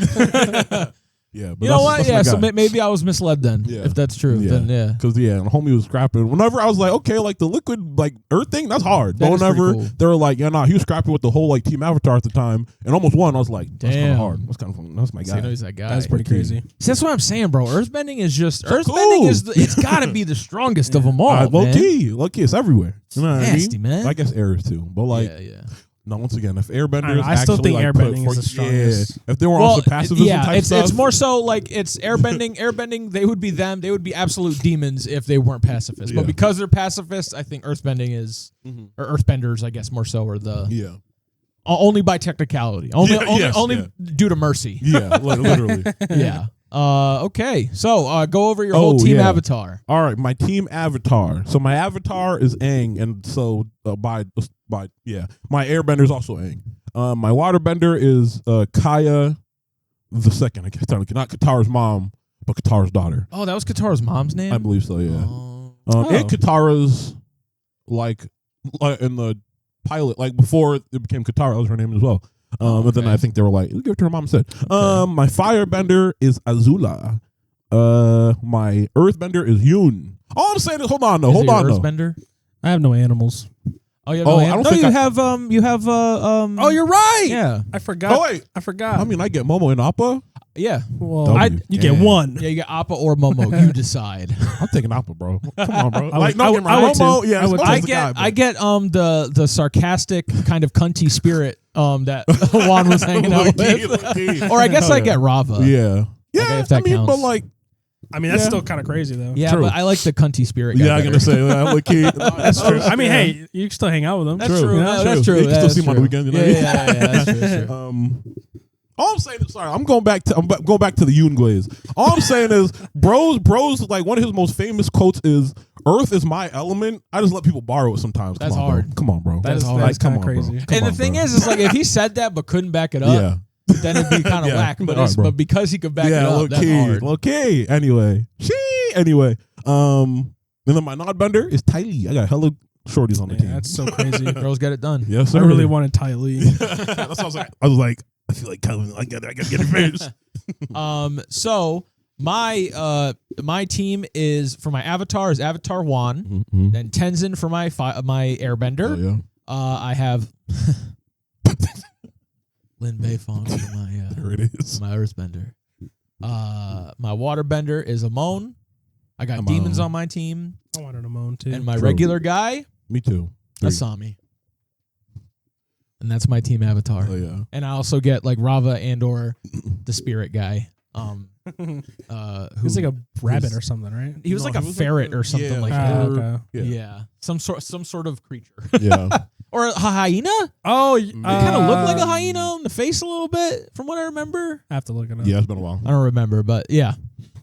Yeah, but you know what? Yeah, so maybe I was misled then. Yeah. If that's true, then yeah. Because the homie was scrapping. Whenever I was like, okay, like the liquid like earth thing, that's hard. But whenever they were like, he was scrapping with the whole like Team Avatar at the time, and almost won. I was like, that's kind of hard. That's kind of fun. That's my guy. He's that guy. That's pretty crazy. See, that's what I'm saying, bro. Earthbending is just it's got to be the strongest of them all. Low key, it's everywhere. You know what I mean? Man. I guess air is too, but like. Yeah. No, once again, if airbenders, I still think airbending is the strongest. If they were also pacifism type stuff, it's more so like it's airbending. Airbending, they would be them. They would be absolute demons if they weren't pacifists. But because they're pacifists, I think earthbending is or earthbenders, I guess more so, are the only by technicality, only due to mercy. Yeah, literally. Yeah. Okay. So go over your whole team avatar. All right, my team avatar. So my avatar is Aang, and so my airbender is also Aang. My waterbender is Kaya the second. I guess technically not Katara's mom, but Katara's daughter. Oh, that was Katara's mom's name? I believe so. Yeah. And Katara's like in the pilot, like before it became Katara, that was her name as well. And then I think they were like, give it to her mom instead. My firebender is Azula. My earthbender is Yoon. All I'm saying is, hold on though. Earthbender? I have no animals. Oh, you have no animals? I don't think you have Oh, you're right. Yeah. I forgot. Oh wait, I forgot. I mean, I get Momo and Appa. Yeah. Well, you get one. Yeah, you get Appa or Momo. You decide. I'm taking Appa, bro. Come on, bro. Momo. Yeah, I get the sarcastic kind of cunty spirit that Juan was hanging out with. Or I guess I get Rava. Yeah. Yeah, I mean, but like, that's still kind of crazy though. Yeah, but I like the cunty spirit guy. Yeah, I'm gonna say that. That's true. I mean, hey, you can still hang out with them. That's true. That's true. You can still see him on the weekend. Yeah, that's true. All I'm saying is, I'm going back to the Yoon Glaze. All I'm saying is, bros, like one of his most famous quotes is, "Earth is my element. I just let people borrow it sometimes." That's hard. Bro. Come on, bro. That's kind of crazy. And the thing is, like if he said that but couldn't back it up, then it'd be kind of whack. But because he could back it up, that's hard. Okay. Anyway. And then my nodbender is Ty Lee. I got hella shorties on the team. That's so crazy. Girls get it done. Yes, sir. I really wanted Ty Lee. That's what I was like. I feel like Kevin. I gotta get it finished. So my team is for my avatar is Avatar Juan, then Tenzin for my airbender. I have Lin Beifong for my there it is. my earthbender. My waterbender is Amon. I got I'm demons on. on my team, I wanted a moan too. and my True. regular guy, Me too. 3. Asami. And that's my team avatar. Oh yeah. And I also get like Rava and or the spirit guy. He's like a rabbit or something, right? He was No, like a he was ferret like or something yeah, like Ah, that. okay. Yeah. Some sort of creature. Yeah. Or a hyena? Oh, It kind of looked like a hyena in the face a little bit, from what I remember. I have to look it up. Yeah, it's been a while. I don't remember, but yeah,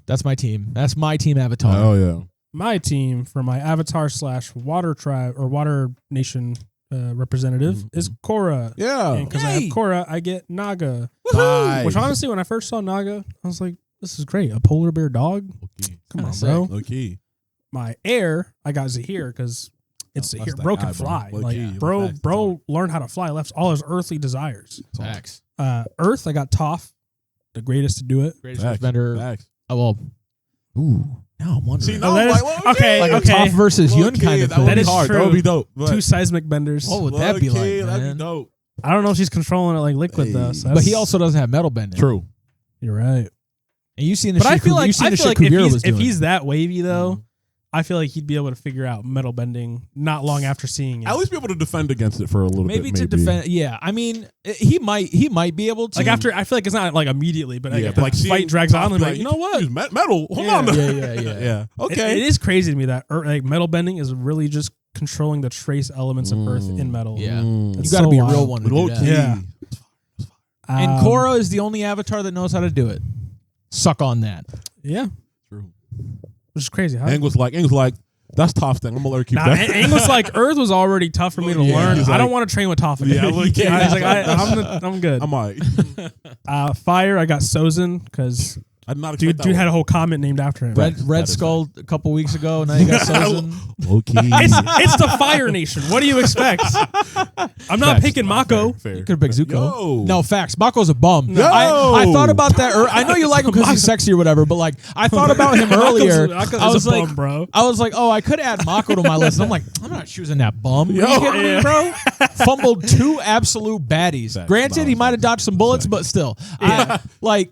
that's my team. That's my team avatar. Oh yeah. My team for my avatar / water tribe or water nation representative is Korra. Yeah. And because I have Korra, I get Naga. Nice. Which honestly, when I first saw Naga, I was like, this is great. A polar bear dog? Okay. Come on, Kinda bro. Low key. My heir, I got Zahir because it's Oh, Zahir. that's that Bro guy, can bro. fly. Low Like, key, bro, facts. bro learned how to fly. Left all his earthly desires. Facts. Earth, I got Toph, the greatest to do it. Greatest Facts. bender. Facts. Oh well. Ooh. Now I'm wondering. See, Oh, no, that is- like, well, okay, like okay. a Toph versus Low Yun key, kind of that thing. would That be is hard. true. That would be dope. but- Two seismic benders. What would that be like, Low-key, that'd man? be dope. I don't know if she's controlling it like liquid though. So But he that's- also doesn't have metal bending. True. You're right. And you've seen the But shit. I feel like you've seen the shit if Kuvira was he's, doing. if he's that wavy though, Mhm. I feel like he'd be able to figure out metal bending not long after seeing it. At least be able to defend against it for a little maybe bit. to defend. Yeah, I mean, he might be able to. Like after, I feel like it's not like immediately, but like, Yeah, if the like seeing fight drags on, Toph I'm be like, you know what? Use metal. Hold Yeah. on. Yeah. Yeah. Okay. It is crazy to me that like metal bending is really just controlling the trace elements of Earth in metal. Yeah. Mm. It's You got to so be a real wild. one to do Low that. key. Yeah. And Um, Korra is the only avatar that knows how to do it. Suck on that. yeah, True. which is crazy. Huh? Aang was like, that's Toph thing. I'm gonna let her keep Nah, that. Aang was like, Earth was already tough for me to Yeah, learn. he's I like- don't want to train with Toph again. Yeah, look, Yeah, he's like, yeah. I'm good. I'm alright. Fire, I got Sozin because I did not expect dude had a whole comment named after him. Red That is Skull a couple weeks ago. Now you got Sozin. low key. It's the Fire Nation. What do you expect? I'm not picking Mako. Fair. Could have picked Zuko. Yo. No, facts. Mako's a bum. Yo. I thought about that. I know you like him because he's sexy or whatever, but like I thought about him earlier. Mako's I was a like, bum, bro. I was like, oh, I could add Mako to my list. And I'm like, I'm not choosing that bum. Are you Yo. kidding me, bro? Fumbled 2 absolute baddies. Facts. Granted, he No, might have dodged some bullets, facts. but still, I, like,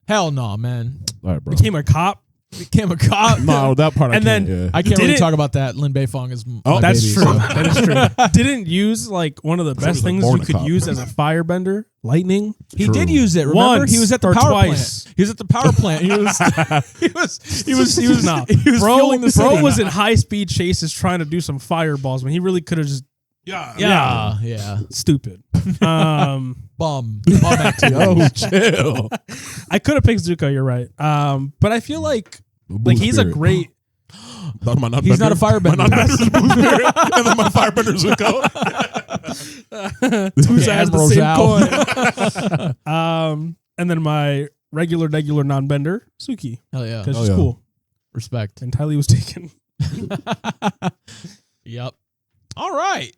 hell no, man. All right, bro. Became a cop. Became a cop. No, that part I And can't. then- yeah. I can't really Didn't- talk about that. Lin Beifong is my Oh, That's baby, true. so. That is true. Didn't use like one of the he best was, like, things born you a could cop. use as a firebender, lightning. He True. did use it. Remember, Once he was at the or power twice. plant. He was at the power plant. He was Nah, he was fueling the city. bro was in high speed chases trying to do some fireballs when he really could have just yeah. stupid. Bum activity. Yo, chill. I could have picked Zuko. You're right. But I feel like he's a great. That's my He's not a firebender. My non-bender is Blue Spirit, and then my firebender is Zuko. Two sides of the Admiral same Zhao. coin. And then my regular non-bender, Suki, Hell yeah. because Oh, she's yeah. cool. Respect. And Tylee was taken. Yep. All right.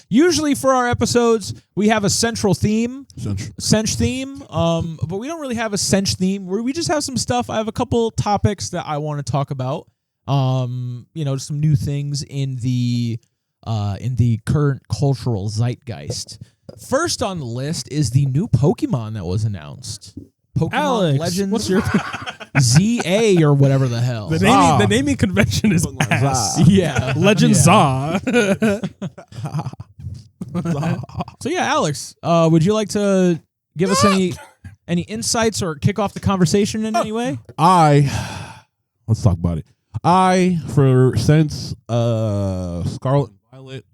Usually for our episodes, we have a central theme, Sench theme, but we don't really have a Sench theme. We just have some stuff. I have a couple topics that I want to talk about. Some new things in the current cultural zeitgeist. First on the list is the new Pokemon that was announced. Pokemon Alex, Legends. what's your ZA or whatever the hell. the naming convention is Pokemon ass. Za. Yeah. Legend Yeah. Za. So yeah, Alex, would you like to give us any insights or kick off the conversation in any way? Let's talk about it. Since Scarlet and Violet,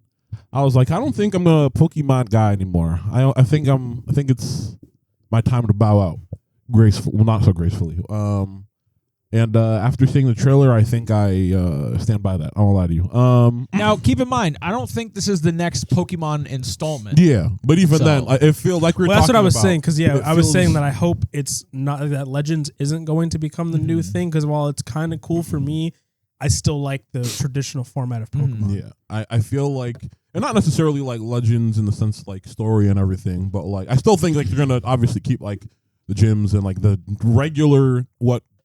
I was like, I don't think I'm a Pokemon guy anymore. I think it's my time to bow out. Well, not so gracefully. And after seeing the trailer, I think I stand by that. I won't lie to you. Now, keep in mind, I don't think this is the next Pokemon installment. Yeah, but even So- then, it feels like we're. Well, that's what I was about. saying. Because It I was feels- saying that I hope it's not that Legends isn't going to become the new thing. Because while it's kind of cool for me, I still like the traditional format of Pokemon. Yeah, I feel like, and not necessarily like Legends in the sense like story and everything, but like I still think like you're gonna obviously keep like the gyms and like the regular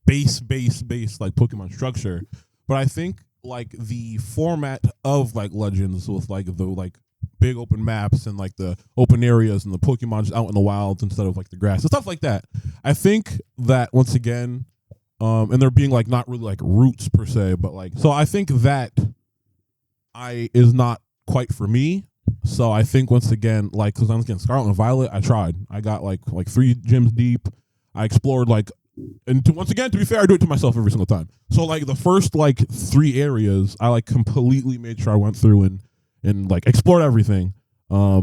base like Pokemon structure, but I think like the format of like Legends with like the like big open maps and like the open areas and the Pokemon just out in the wilds instead of like the grass and stuff like that. I think that once again, and there being like not really like roots per se, but like so I think that is not quite for me. So I think once again, like, because I was getting Scarlet and Violet, I tried. I got like 3 gyms deep. I explored once again, to be fair, I do it to myself every single time. So like the first like 3 areas, I like completely made sure I went through and like explored everything,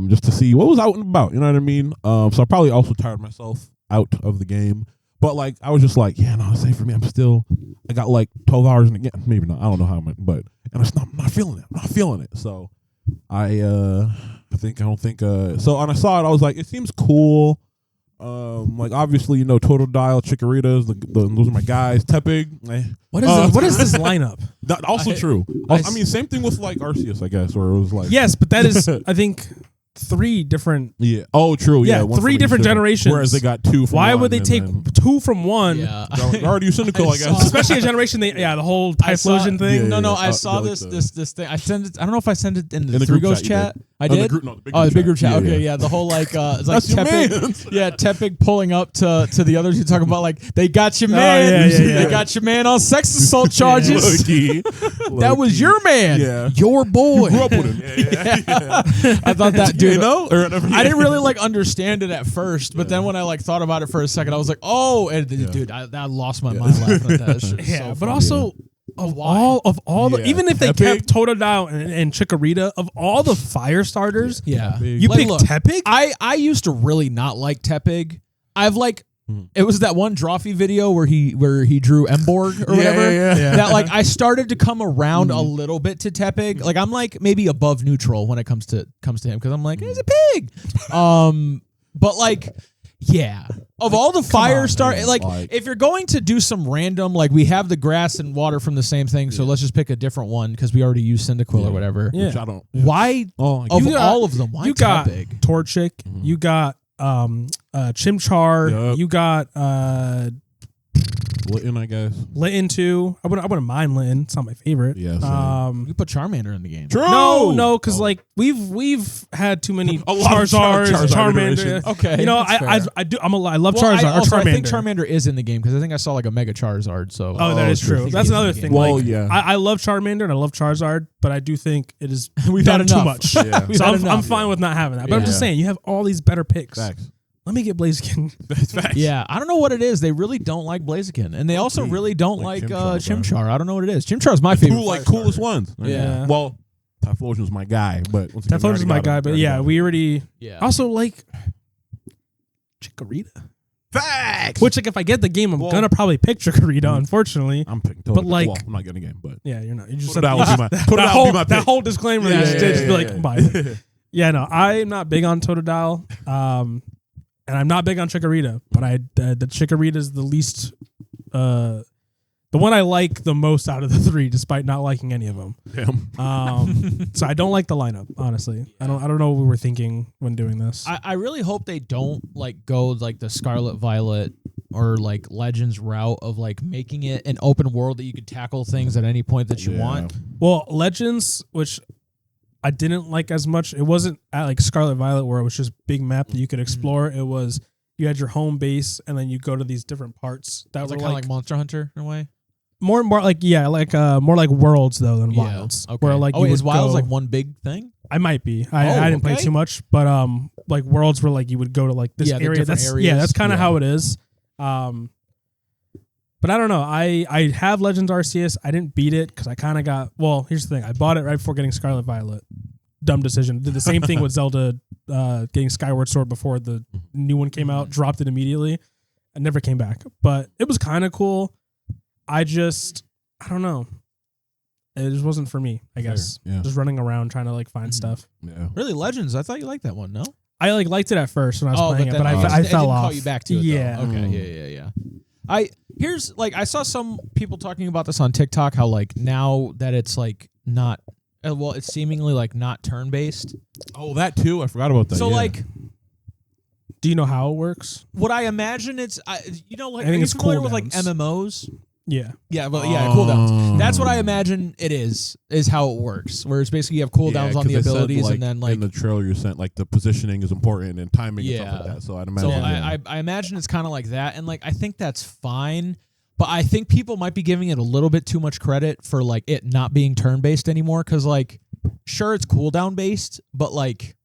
just to see what was out and about. You know what I mean? So I probably also tired myself out of the game. But like I was just like, yeah, no, it's safe for me. I got like 12 hours in the game. Maybe not. I don't know how much, but I'm not feeling it. I'm not feeling it. So I don't think so when I saw it I was like, it seems cool. Like obviously, you know, Total Dial, Chikorita's, those are my guys. Tepig. What is this lineup? That also true. I mean, same thing with like Arceus, I guess, where it was like yes, but that is I think 3 different. Yeah. Oh, true. Yeah. 3 different generations. Whereas they got 2 from Why one. would they take 2 from one? Yeah. They're already cynical, I guess. Especially a generation. The whole Typhlosion thing. Yeah, No, I saw like this thing. I sent it. I don't know if I sent it in the group Three Ghost chat. chat. I did. The big group chat. Yeah, Okay, yeah. yeah. The whole like, it's like That's your Tepig. Yeah, Tepig pulling up to the others. You talking about like they got your Oh, man. yeah. They got your man on sex assault charges. That was your man. Yeah. Your boy. You grew up with him. Yeah. I thought that dude. You know? Or whatever. I didn't really like understand it at first, but then when I like thought about it for a second, I was like, oh, and dude, I lost my mind laughing at that. Shit. Yeah, So but funny. also of all the, Yeah. even if they Tepig. kept Totodile and Chikorita, of all the fire starters, Yeah. you Like, pick look, Tepig. I used to really not like Tepig. I've like it was that one Drawfee video where he drew Emborg or whatever. Yeah. That like I started to come around a little bit to Tepig. Like I'm like maybe above neutral when it comes to him because I'm like he's a pig. But like yeah, of all the fire star, man, like like- if you're going to do some random, like we have the grass and water from the same thing, so let's just pick a different one because we already used Cyndaquil or whatever. Yeah. Which I don't. Why Oh, of got- all of them? Why You got Tepig? Torchic. You got Chimchar. Yup. You got Litten, I guess. Litten too. I wouldn't mind Litten. It's not my favorite. Yeah, same. You put Charmander in the game. True. No, because like we've had too many A lot of Charizards, Charizard Charmander. iterations. Okay, you know that's fair. I love Well, Charizard. or I think Charmander. Charmander is in the game because I think I saw like a Mega Charizard. So Oh, that is true. true. I think That's he is in another the thing. game. Well, Like, yeah. I love Charmander and I love Charizard, but I do think it is We've done had too enough. much. Yeah. We've So had I'm enough. fine with not having that. But I'm just Yeah. saying, you have all these better picks. Facts. Let me get Blaziken. Facts. Yeah, I don't know what it is. They really don't like Blaziken, and they also really don't like Chimchar, Chimchar. I don't know what it is. Chimchar's my favorite. Two like fire coolest starter. ones. Yeah. Well, Typhlosion's my guy, but once again, Typhlosion's we my already guy, got but him. yeah, we already Yeah. also like Chikorita. Facts. Which, like, if I get the game, I'm Well- gonna probably pick Chikorita. Unfortunately, I'm picking. But, like- well, I'm not getting a game, but yeah, you're not. You just Total Dial would be my. Total that Dial whole would be my that pick. whole disclaimer. Yeah, is yeah, just yeah, be like, yeah. buy. Yeah, no, I'm not big on Totodile. And I'm not big on Chikorita, but the Chikorita is the least, the one I like the most out of the 3, despite not liking any of them. Damn. So I don't like the lineup, honestly. I don't know what we were thinking when doing this. I really hope they don't like go like the Scarlet Violet or like Legends route of like making it an open world that you could tackle things at any point that you Yeah. want. Well, Legends, which I didn't like as much. It wasn't at like Scarlet Violet where it was just big map that you could explore. It was you had your home base and then you go to these different parts that It's were like kind of like Monster Hunter in a way. more like more like worlds though than Yeah. wilds. Okay. Where like oh, you is would Wilds go- like one big thing? I might be. I didn't play okay. too much, but like worlds where like you would go to like this Yeah, the area. different That's areas. that's kind of Yeah. how it is. But I don't know. I have Legends Arceus. I didn't beat it because I kind of got. Well, here's the thing. I bought it right before getting Scarlet Violet. Dumb decision. Did the same thing with Zelda getting Skyward Sword before the new one came out. Dropped it immediately. I never came back. But it was kind of cool. I don't know. It just wasn't for me, I guess. Yeah. Just running around trying to like find stuff. Yeah. Really, Legends? I thought you liked that one. No. I like liked it at first when I was playing it, but then I it fell didn't off. Call you back to it. Yeah. Though. Okay. Yeah. Here's like I saw some people talking about this on TikTok. How like now that it's like not. Well, it's seemingly like not turn based. Oh, that too. I forgot about that. So yeah. like, Do you know how it works? what I imagine it's, like, I think are you it's familiar with like cooldowns. MMOs? Yeah. Yeah, well, cooldowns. That's what I imagine it is how it works. Where it's basically you have cooldowns on the 'cause they said, abilities, like, and then like in the trailer you sent, like the positioning is important and timing and stuff like Yeah. that. So I'd So imagine. I imagine it's kind of like that, and like I think that's fine. but I think people might be giving it a little bit too much credit for like it not being turn based anymore. Because like, sure, it's cooldown based, but like.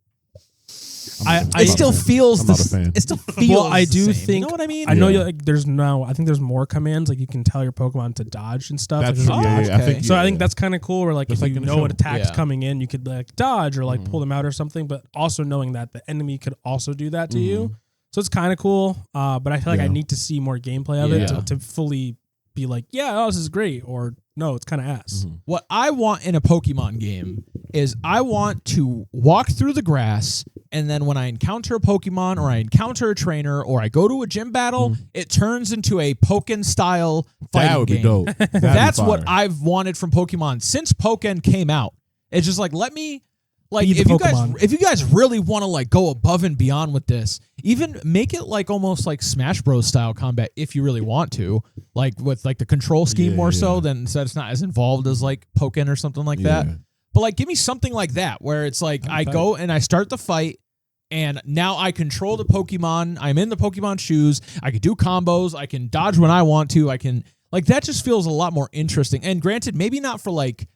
It still feels the same. It still feels. Well, I do think. You know what I mean? I know. Like, I think there's more commands. Like you can tell your Pokemon to dodge and stuff. That's okay. I think that's kind of cool. Where like if you know what attack's Yeah. coming in, you could like dodge or like pull them out or something. But also knowing that the enemy could also do that to you, so it's kind of cool. But I feel like I need to see more gameplay of it to fully be like, yeah, oh, this is great, or no, it's kind of ass. What I want in a Pokemon game is I want to walk through the grass, and then when I encounter a Pokemon or I encounter a trainer or I go to a gym battle, it turns into a Pokken style fighting That would game. be dope. That's what I've wanted from Pokemon since Pokken came out. It's just like, let me, like, Be the Pokemon. if you guys really want to like go above and beyond with this, even make it like almost like Smash Bros style combat if you really want to, like with like the control scheme more so than so it's not as involved as like Pokken or something like that. But like, give me something like that where it's like I go and I start the fight, and now I control the Pokemon. I'm in the Pokemon shoes. I can do combos. I can dodge when I want to. I can like that. Just feels a lot more interesting. And granted, maybe not for like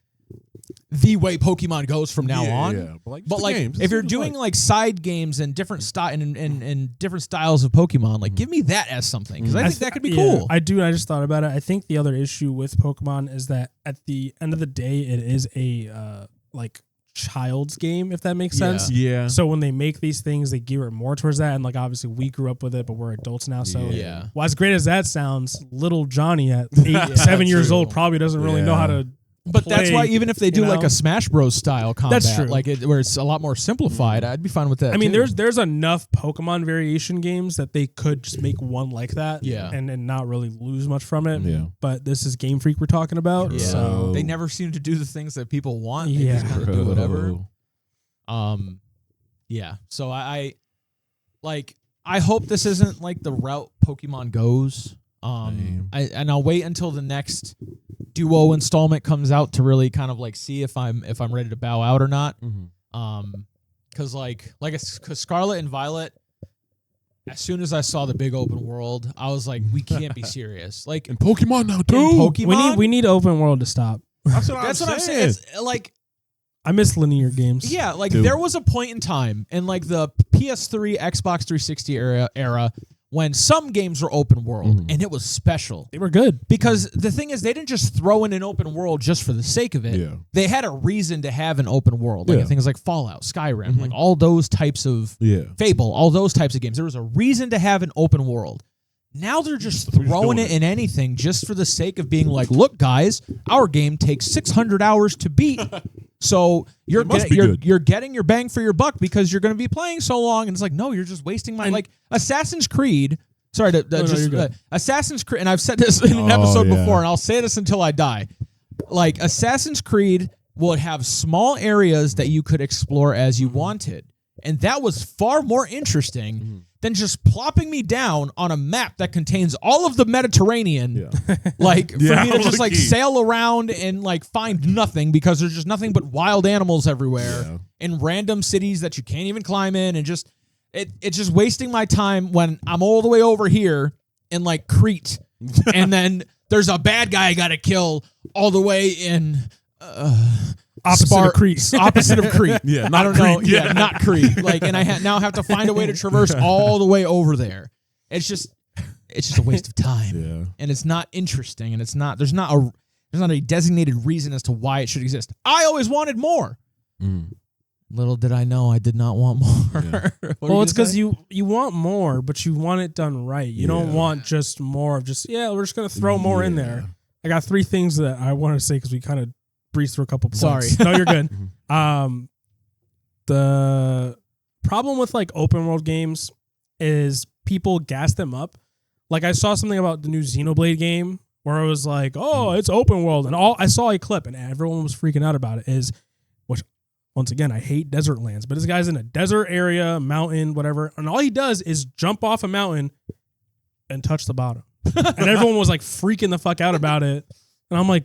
the way Pokemon goes from now on. Yeah. But like, if you're doing like side games and different and different styles of Pokemon, like give me that as something, because I think that could be cool. I do. I just thought about it. I think the other issue with Pokemon is that at the end of the day, it is a like child's game, if that makes sense. Yeah. So when they make these things, they gear it more towards that. And like obviously we grew up with it, but we're adults now. So well, as great as that sounds, little Johnny at 7 years old probably doesn't really know how to. But that's why even if they do like a Smash Bros style combat, That's true. like where it's a lot more simplified, I'd be fine with that. I mean, too. there's enough Pokemon variation games that they could just make one like that, and not really lose much from it. Yeah. But this is Game Freak we're talking about, so they never seem to do the things that people want. They Yeah. just kind of do whatever. Yeah. So I hope this isn't like the route Pokemon goes. I'll wait until the next Duo installment comes out to really kind of like see if I'm ready to bow out or not. Because because Scarlet and Violet, as soon as I saw the big open world, I was like, we can't be serious. Like in Pokemon now too. Pokemon, we need open world to stop. That's what I'm saying. It's like, I miss linear games. yeah, like Dude. there was a point in time in like the PS3, Xbox 360 era when some games were open world, and it was special. They were good. Because the thing is, they didn't just throw in an open world just for the sake of it. Yeah. They had a reason to have an open world. Like things like Fallout, Skyrim, like all those types of Fable, all those types of games. There was a reason to have an open world. Now they're just throwing it in anything just for the sake of being like, look, guys, our game takes 600 hours to beat. So you're getting your bang for your buck because you're going to be playing so long. And it's like, no, you're just wasting my like Assassin's Creed. Sorry to Assassin's Creed. And I've said this in an episode before, and I'll say this until I die. Like Assassin's Creed would have small areas that you could explore as you wanted. And that was far more interesting than just plopping me down on a map that contains all of the Mediterranean. Like, for me to just like sail around and like find nothing because there's just nothing but wild animals everywhere in random cities that you can't even climb in, and just it's just wasting my time when I'm all the way over here in like Crete, and then there's a bad guy I gotta kill all the way in Opposite of Crete. Opposite of Crete. Yeah, I don't know. Yeah, not Crete. Like, and I now have to find a way to traverse all the way over there. It's just a waste of time, and it's not interesting, and it's not. There's not a designated reason as to why it should exist. I always wanted more. Little did I know I did not want more. Well, it's because you want more, but you want it done right. You don't want just more of just we're just gonna throw more in there. I got 3 things that I want to say because we kind of breeze through a couple points. Sorry. No, you're good. The problem with like open world games is people gas them up. Like I saw something about the new Xenoblade game where it was like, oh, it's open world. And I saw a clip and everyone was freaking out about it which once again, I hate desert lands, but this guy's in a desert area, mountain, whatever. And all he does is jump off a mountain and touch the bottom. And everyone was like freaking the fuck out about it. And I'm like,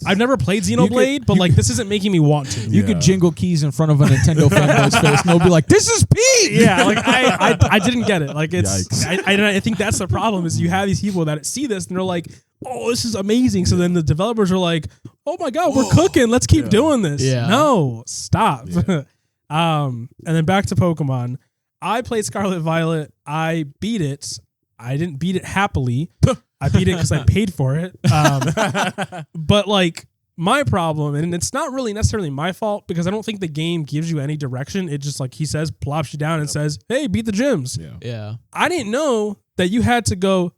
I've never played Xenoblade, but like this isn't making me want to. You could jingle keys in front of a Nintendo fanboy's face, and they'll be like, "This is Pete." Yeah, like I didn't get it. Like it's I think that's the problem is you have these people that see this and they're like, "Oh, this is amazing." So then the developers are like, "Oh my god, we're cooking. Let's keep doing this." Yeah. No, stop. Yeah. And then back to Pokemon. I played Scarlet Violet. I beat it. I didn't beat it happily. I beat it because I paid for it. But like my problem, and it's not really necessarily my fault because I don't think the game gives you any direction. It just like he says, plops you down and says, "Hey, beat the gyms." Yeah. I didn't know that you had to go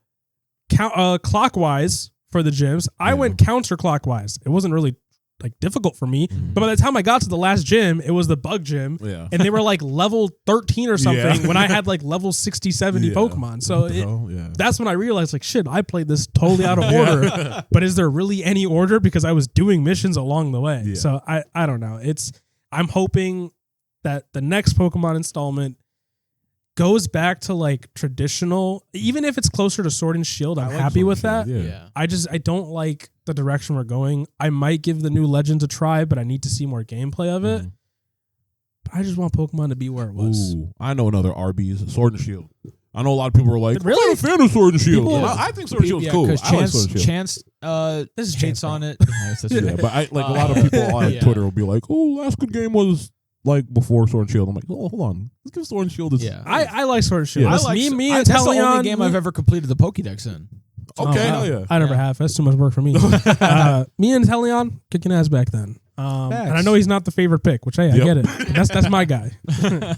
clockwise for the gyms. I went counterclockwise. It wasn't really like difficult for me, but by the time I got to the last gym, it was the bug gym, and they were like level 13 or something when I had like level 60, 70 Pokemon. So that's when I realized like, shit, I played this totally out of order, but is there really any order? Because I was doing missions along the way. So I don't know. I'm hoping that the next Pokemon installment goes back to like traditional, even if it's closer to Sword and Shield, I'm happy with that. I don't like the direction we're going. I might give the new Legends a try, but I need to see more gameplay of it. But I just want Pokemon to be where it was. Ooh, I know another RB's, Sword and Shield. I know a lot of people are like, really? I'm not a fan of Sword and Shield. People, I think Sword and Shield is cool. Because I like Sword and Shield. Chance this is hates on it. But I like a lot of people on Twitter will be like, "Oh, last good game was like before Sword and Shield." I'm like, "Oh, hold on, let's give Sword and Shield this." I like Sword and Shield. Yeah. I like me and that's the only Talion. game I've ever completed the Pokédex in. Okay, hell yeah. I never have. That's too much work for me. Me and Talion kicking ass back then. And I know he's not the favorite pick, which I get it. That's my guy.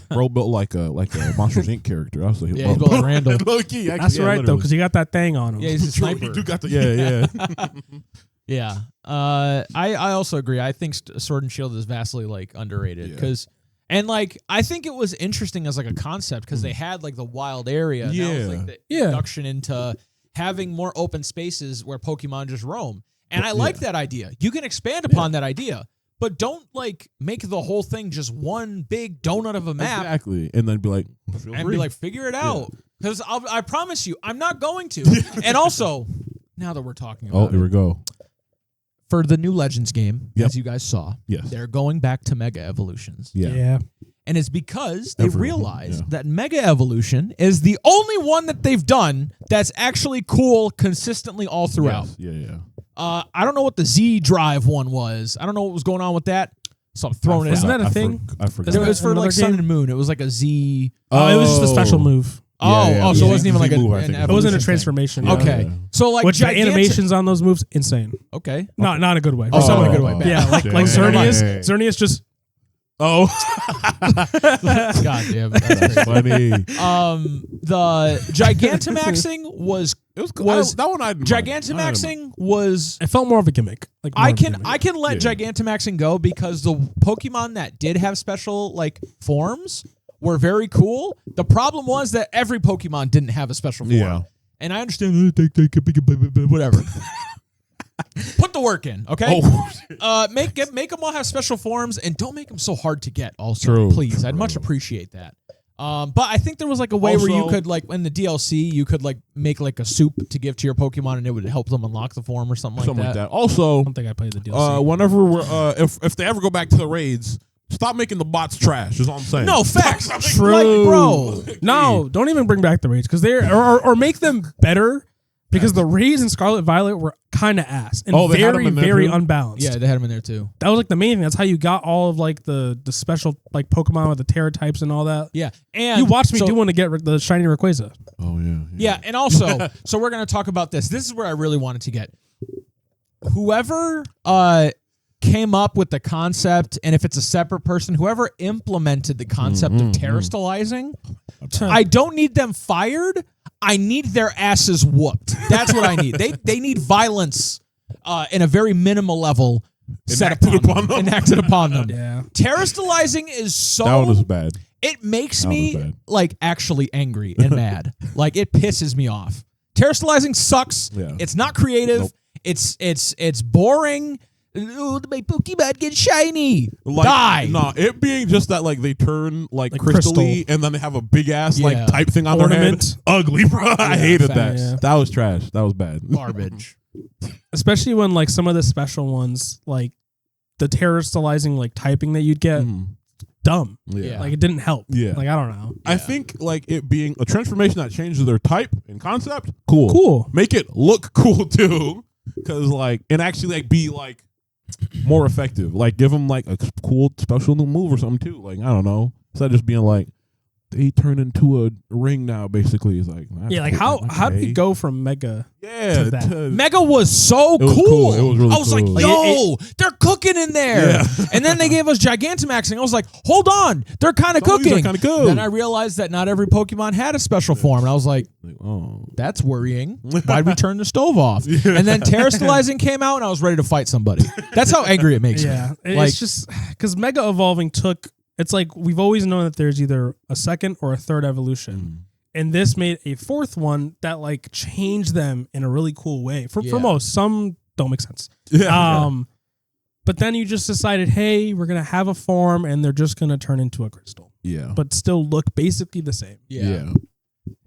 Bro built like a Monsters Inc. character. I was like, He's built like Randall. Low-key, actually, That's right though, because he got that thing on him. Yeah, he's a sniper. You got the Yeah. I also agree. I think Sword and Shield is vastly like underrated because, and like I think it was interesting as like a concept because they had like the wild area. And that was like the introduction into having more open spaces where Pokemon just roam. And I like that idea. You can expand upon that idea, but don't like make the whole thing just one big donut of a map. Exactly. And then be like, figure it out. Because I promise you, I'm not going to. And also, now that we're talking about here we go. For the new Legends game, as you guys saw, they're going back to Mega Evolutions. Yeah. And it's because they realized that Mega Evolution is the only one that they've done that's actually cool consistently all throughout. I don't know what the Z Drive one was. I don't know what was going on with that. So I'm throwing it out. Isn't that a thing? I forgot. It was for like Sun and Moon. It was like a Z. Oh, it was just a special move. So it wasn't even like an evolution. It wasn't a transformation. Okay. So like the animations on those moves, insane. Okay. Not in a good way. Oh, not in a good way. Yeah, like Xerneas. Xerneas just. Oh. God damn. That's funny. The Gigantamaxing was that one I Gigantamaxing was. It felt more of a gimmick. Like I can let Gigantamaxing go because the Pokemon that did have special like forms were very cool. The problem was that every Pokemon didn't have a special form. Yeah. And I understand whatever. Put the work in, okay? Make them all have special forms and don't make them so hard to get. Also, please, I'd much appreciate that. But I think there was like a way where you could like in the DLC you could like make like a soup to give to your Pokemon and it would help them unlock the form or something like that. Also, I don't think I played the DLC. Whenever we're if they ever go back to the raids, stop making the bots trash. Is all I'm saying. No facts. True, like, bro. No, don't even bring back the raids because they're or make them better. Because the raids in Scarlet Violet were kind of ass and very unbalanced. Yeah, they had them in there too. That was like the main thing. That's how you got all of like the special like Pokemon with the Terra types and all that. Yeah, and you watched me do one to get the shiny Rayquaza. Oh yeah. Yeah, and also, so we're gonna talk about this. This is where I really wanted to get. Whoever came up with the concept, and if it's a separate person, whoever implemented the concept of terrestrializing, I don't need them fired. I need their asses whooped. That's what I need. They need violence in a very minimal level enacted upon them. Yeah. Terrestrializing is so... That one is bad. It makes me like actually angry and mad. Like it pisses me off. Terrestrializing sucks. Yeah. It's not creative. Nope. It's boring. Oh, my Pokemon get shiny. Like, Die. Nah, it being just that like they turn like crystally crystal. and then they have a big ass Yeah. like type thing on Ornament. their head. Ugly, bro. I hated that. yeah. That was trash. That was bad. Garbage. Especially when like some of the special ones, like the terrestrializing like typing that you'd get, dumb. Yeah. Like it didn't help. Yeah. Like I don't know. I think like it being a transformation that changes their type and concept, cool. Cool. Make it look cool too, because like and actually like be like more effective. Like give them like a cool special new move or something too. Like I don't know, instead of just being like they turn into a ring now. Basically, it's like Yeah, like how did you go from Mega? Yeah, to that? Mega was so It was cool. cool. It was really I was cool. like, yo, they're cooking in there. Yeah. And then they gave us Gigantamaxing. I was like, hold on, they're kind of Some of these are cooking. kinda good. Then I realized that not every Pokemon had a special form. And I was like, oh. that's worrying. Why'd we turn the stove off? And then Terrestrializing came out and I was ready to fight somebody. That's how angry it makes Yeah, me. it's just because Mega Evolving took. It's like we've always known that there's either a second or a third evolution, and this made a fourth one that like changed them in a really cool way. For most, some don't make sense. Yeah. But then you just decided, hey, we're gonna have a form, and they're just gonna turn into a crystal, Yeah. but still look basically the same. Yeah.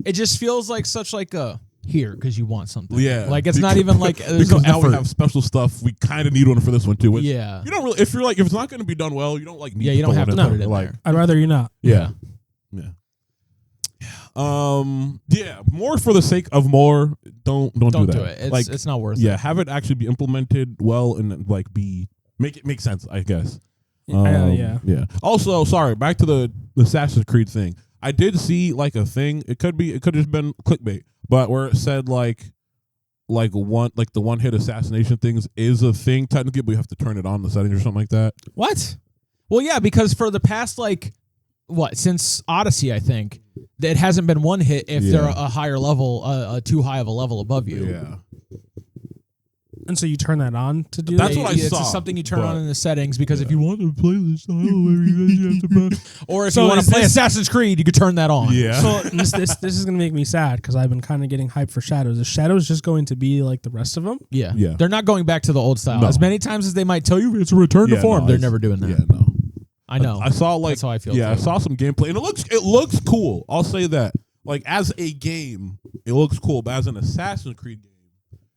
It just feels like such like a here because you want something. Yeah. Like it's not even like there's because no now effort. we have special stuff. We kind of need one for this one too. Which Yeah. You don't really. If you're like, if it's not going to be done well, you don't like. Need Yeah, you don't throw have to in put it in like, there. I'd rather you not. Yeah. Yeah. More for the sake of more. Don't do Don't that. do it. It's not worth Yeah. it. Have it actually be implemented well and like make it make sense. I guess. Yeah. Yeah. Also, sorry. Back to the Assassin's Creed thing. I did see like a thing. It could have just been clickbait, but where it said like the one hit assassination things is a thing technically, but you have to turn it on the settings or something like that. What? Well, yeah, because for the past since Odyssey, I think it hasn't been one hit if they're a higher level, too high of a level above you. Yeah. And so you turn that on to do That's that? what I It's saw, something you turn but- on in the settings because if you want to play this style, you have to or if you want is to play this- Assassin's Creed, you could turn that on. Yeah. So this is gonna make me sad because I've been kind of getting hyped for Shadows. Is Shadows just going to be like the rest of them? Yeah. Yeah. They're not going back to the old style. No. As many times as they might tell you it's a return to form, they're never doing that. Yeah, no. I know. I saw like That's how I feel. Yeah, too. I saw some gameplay and it looks cool. I'll say that. Like as a game, it looks cool, but as an Assassin's Creed game,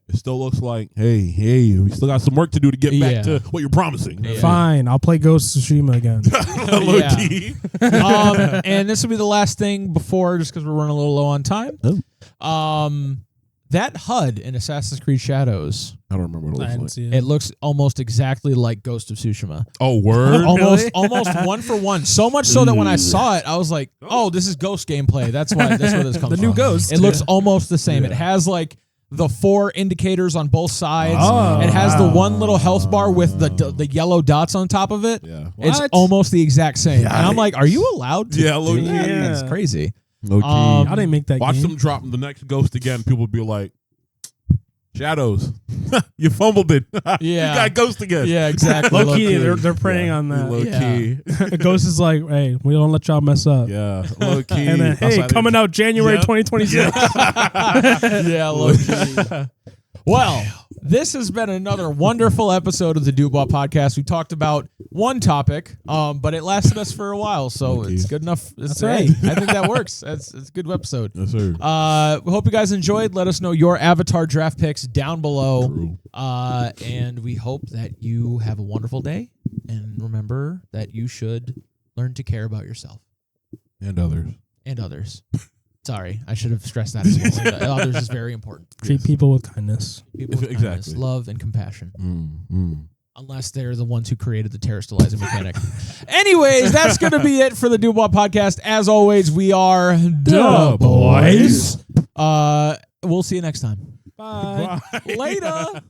it still looks like, hey, we still got some work to do to get back to what you're promising. Yeah. Fine, I'll play Ghost of Tsushima again. Low Yeah. key. And this will be the last thing before, just because we're running a little low on time. That HUD in Assassin's Creed Shadows, I don't remember what I it didn't looks see like. it. it looks almost exactly like Ghost of Tsushima. Oh, word? Almost one for one. So much so that when I saw it, I was like, "Oh, this is Ghost gameplay." That's where this comes from. The new Ghost. It looks almost the same. Yeah. It has like the 4 indicators on both sides. Oh. It has the one little health bar with the yellow dots on top of it. Yeah. It's What? almost the exact same. And I'm like, "Are you allowed to?" Yeah, low do key. that? Yeah. It's crazy. Low key. I didn't make that Watch game. them drop the next Ghost again. People will be like, Shadows, you fumbled it. Yeah. You got Ghost again. Yeah, exactly. Low key, they're preying on that. Low key. Ghost is like, hey, we don't let y'all mess up. Yeah, low key. And then, hey, coming out January 2026. Yeah, low key. Well, this has been another wonderful episode of the Dubois Podcast. We talked about one topic, but it lasted us for a while, so Okay. it's good enough. That's Hey, right. I think that works. It's a good episode. Yes, sir. We hope you guys enjoyed. Let us know your avatar draft picks down below. True. And we hope that you have a wonderful day. And remember that you should learn to care about yourself And others. and others. Sorry, I should have stressed that as well. Others is very important. Treat people with kindness. People with Exactly. kindness, love, and compassion. Mm. Unless they're the ones who created the terrestrializing mechanic. Anyways, that's going to be it for the Dubois Podcast. As always, we are Dubois. We'll see you next time. Bye. Later.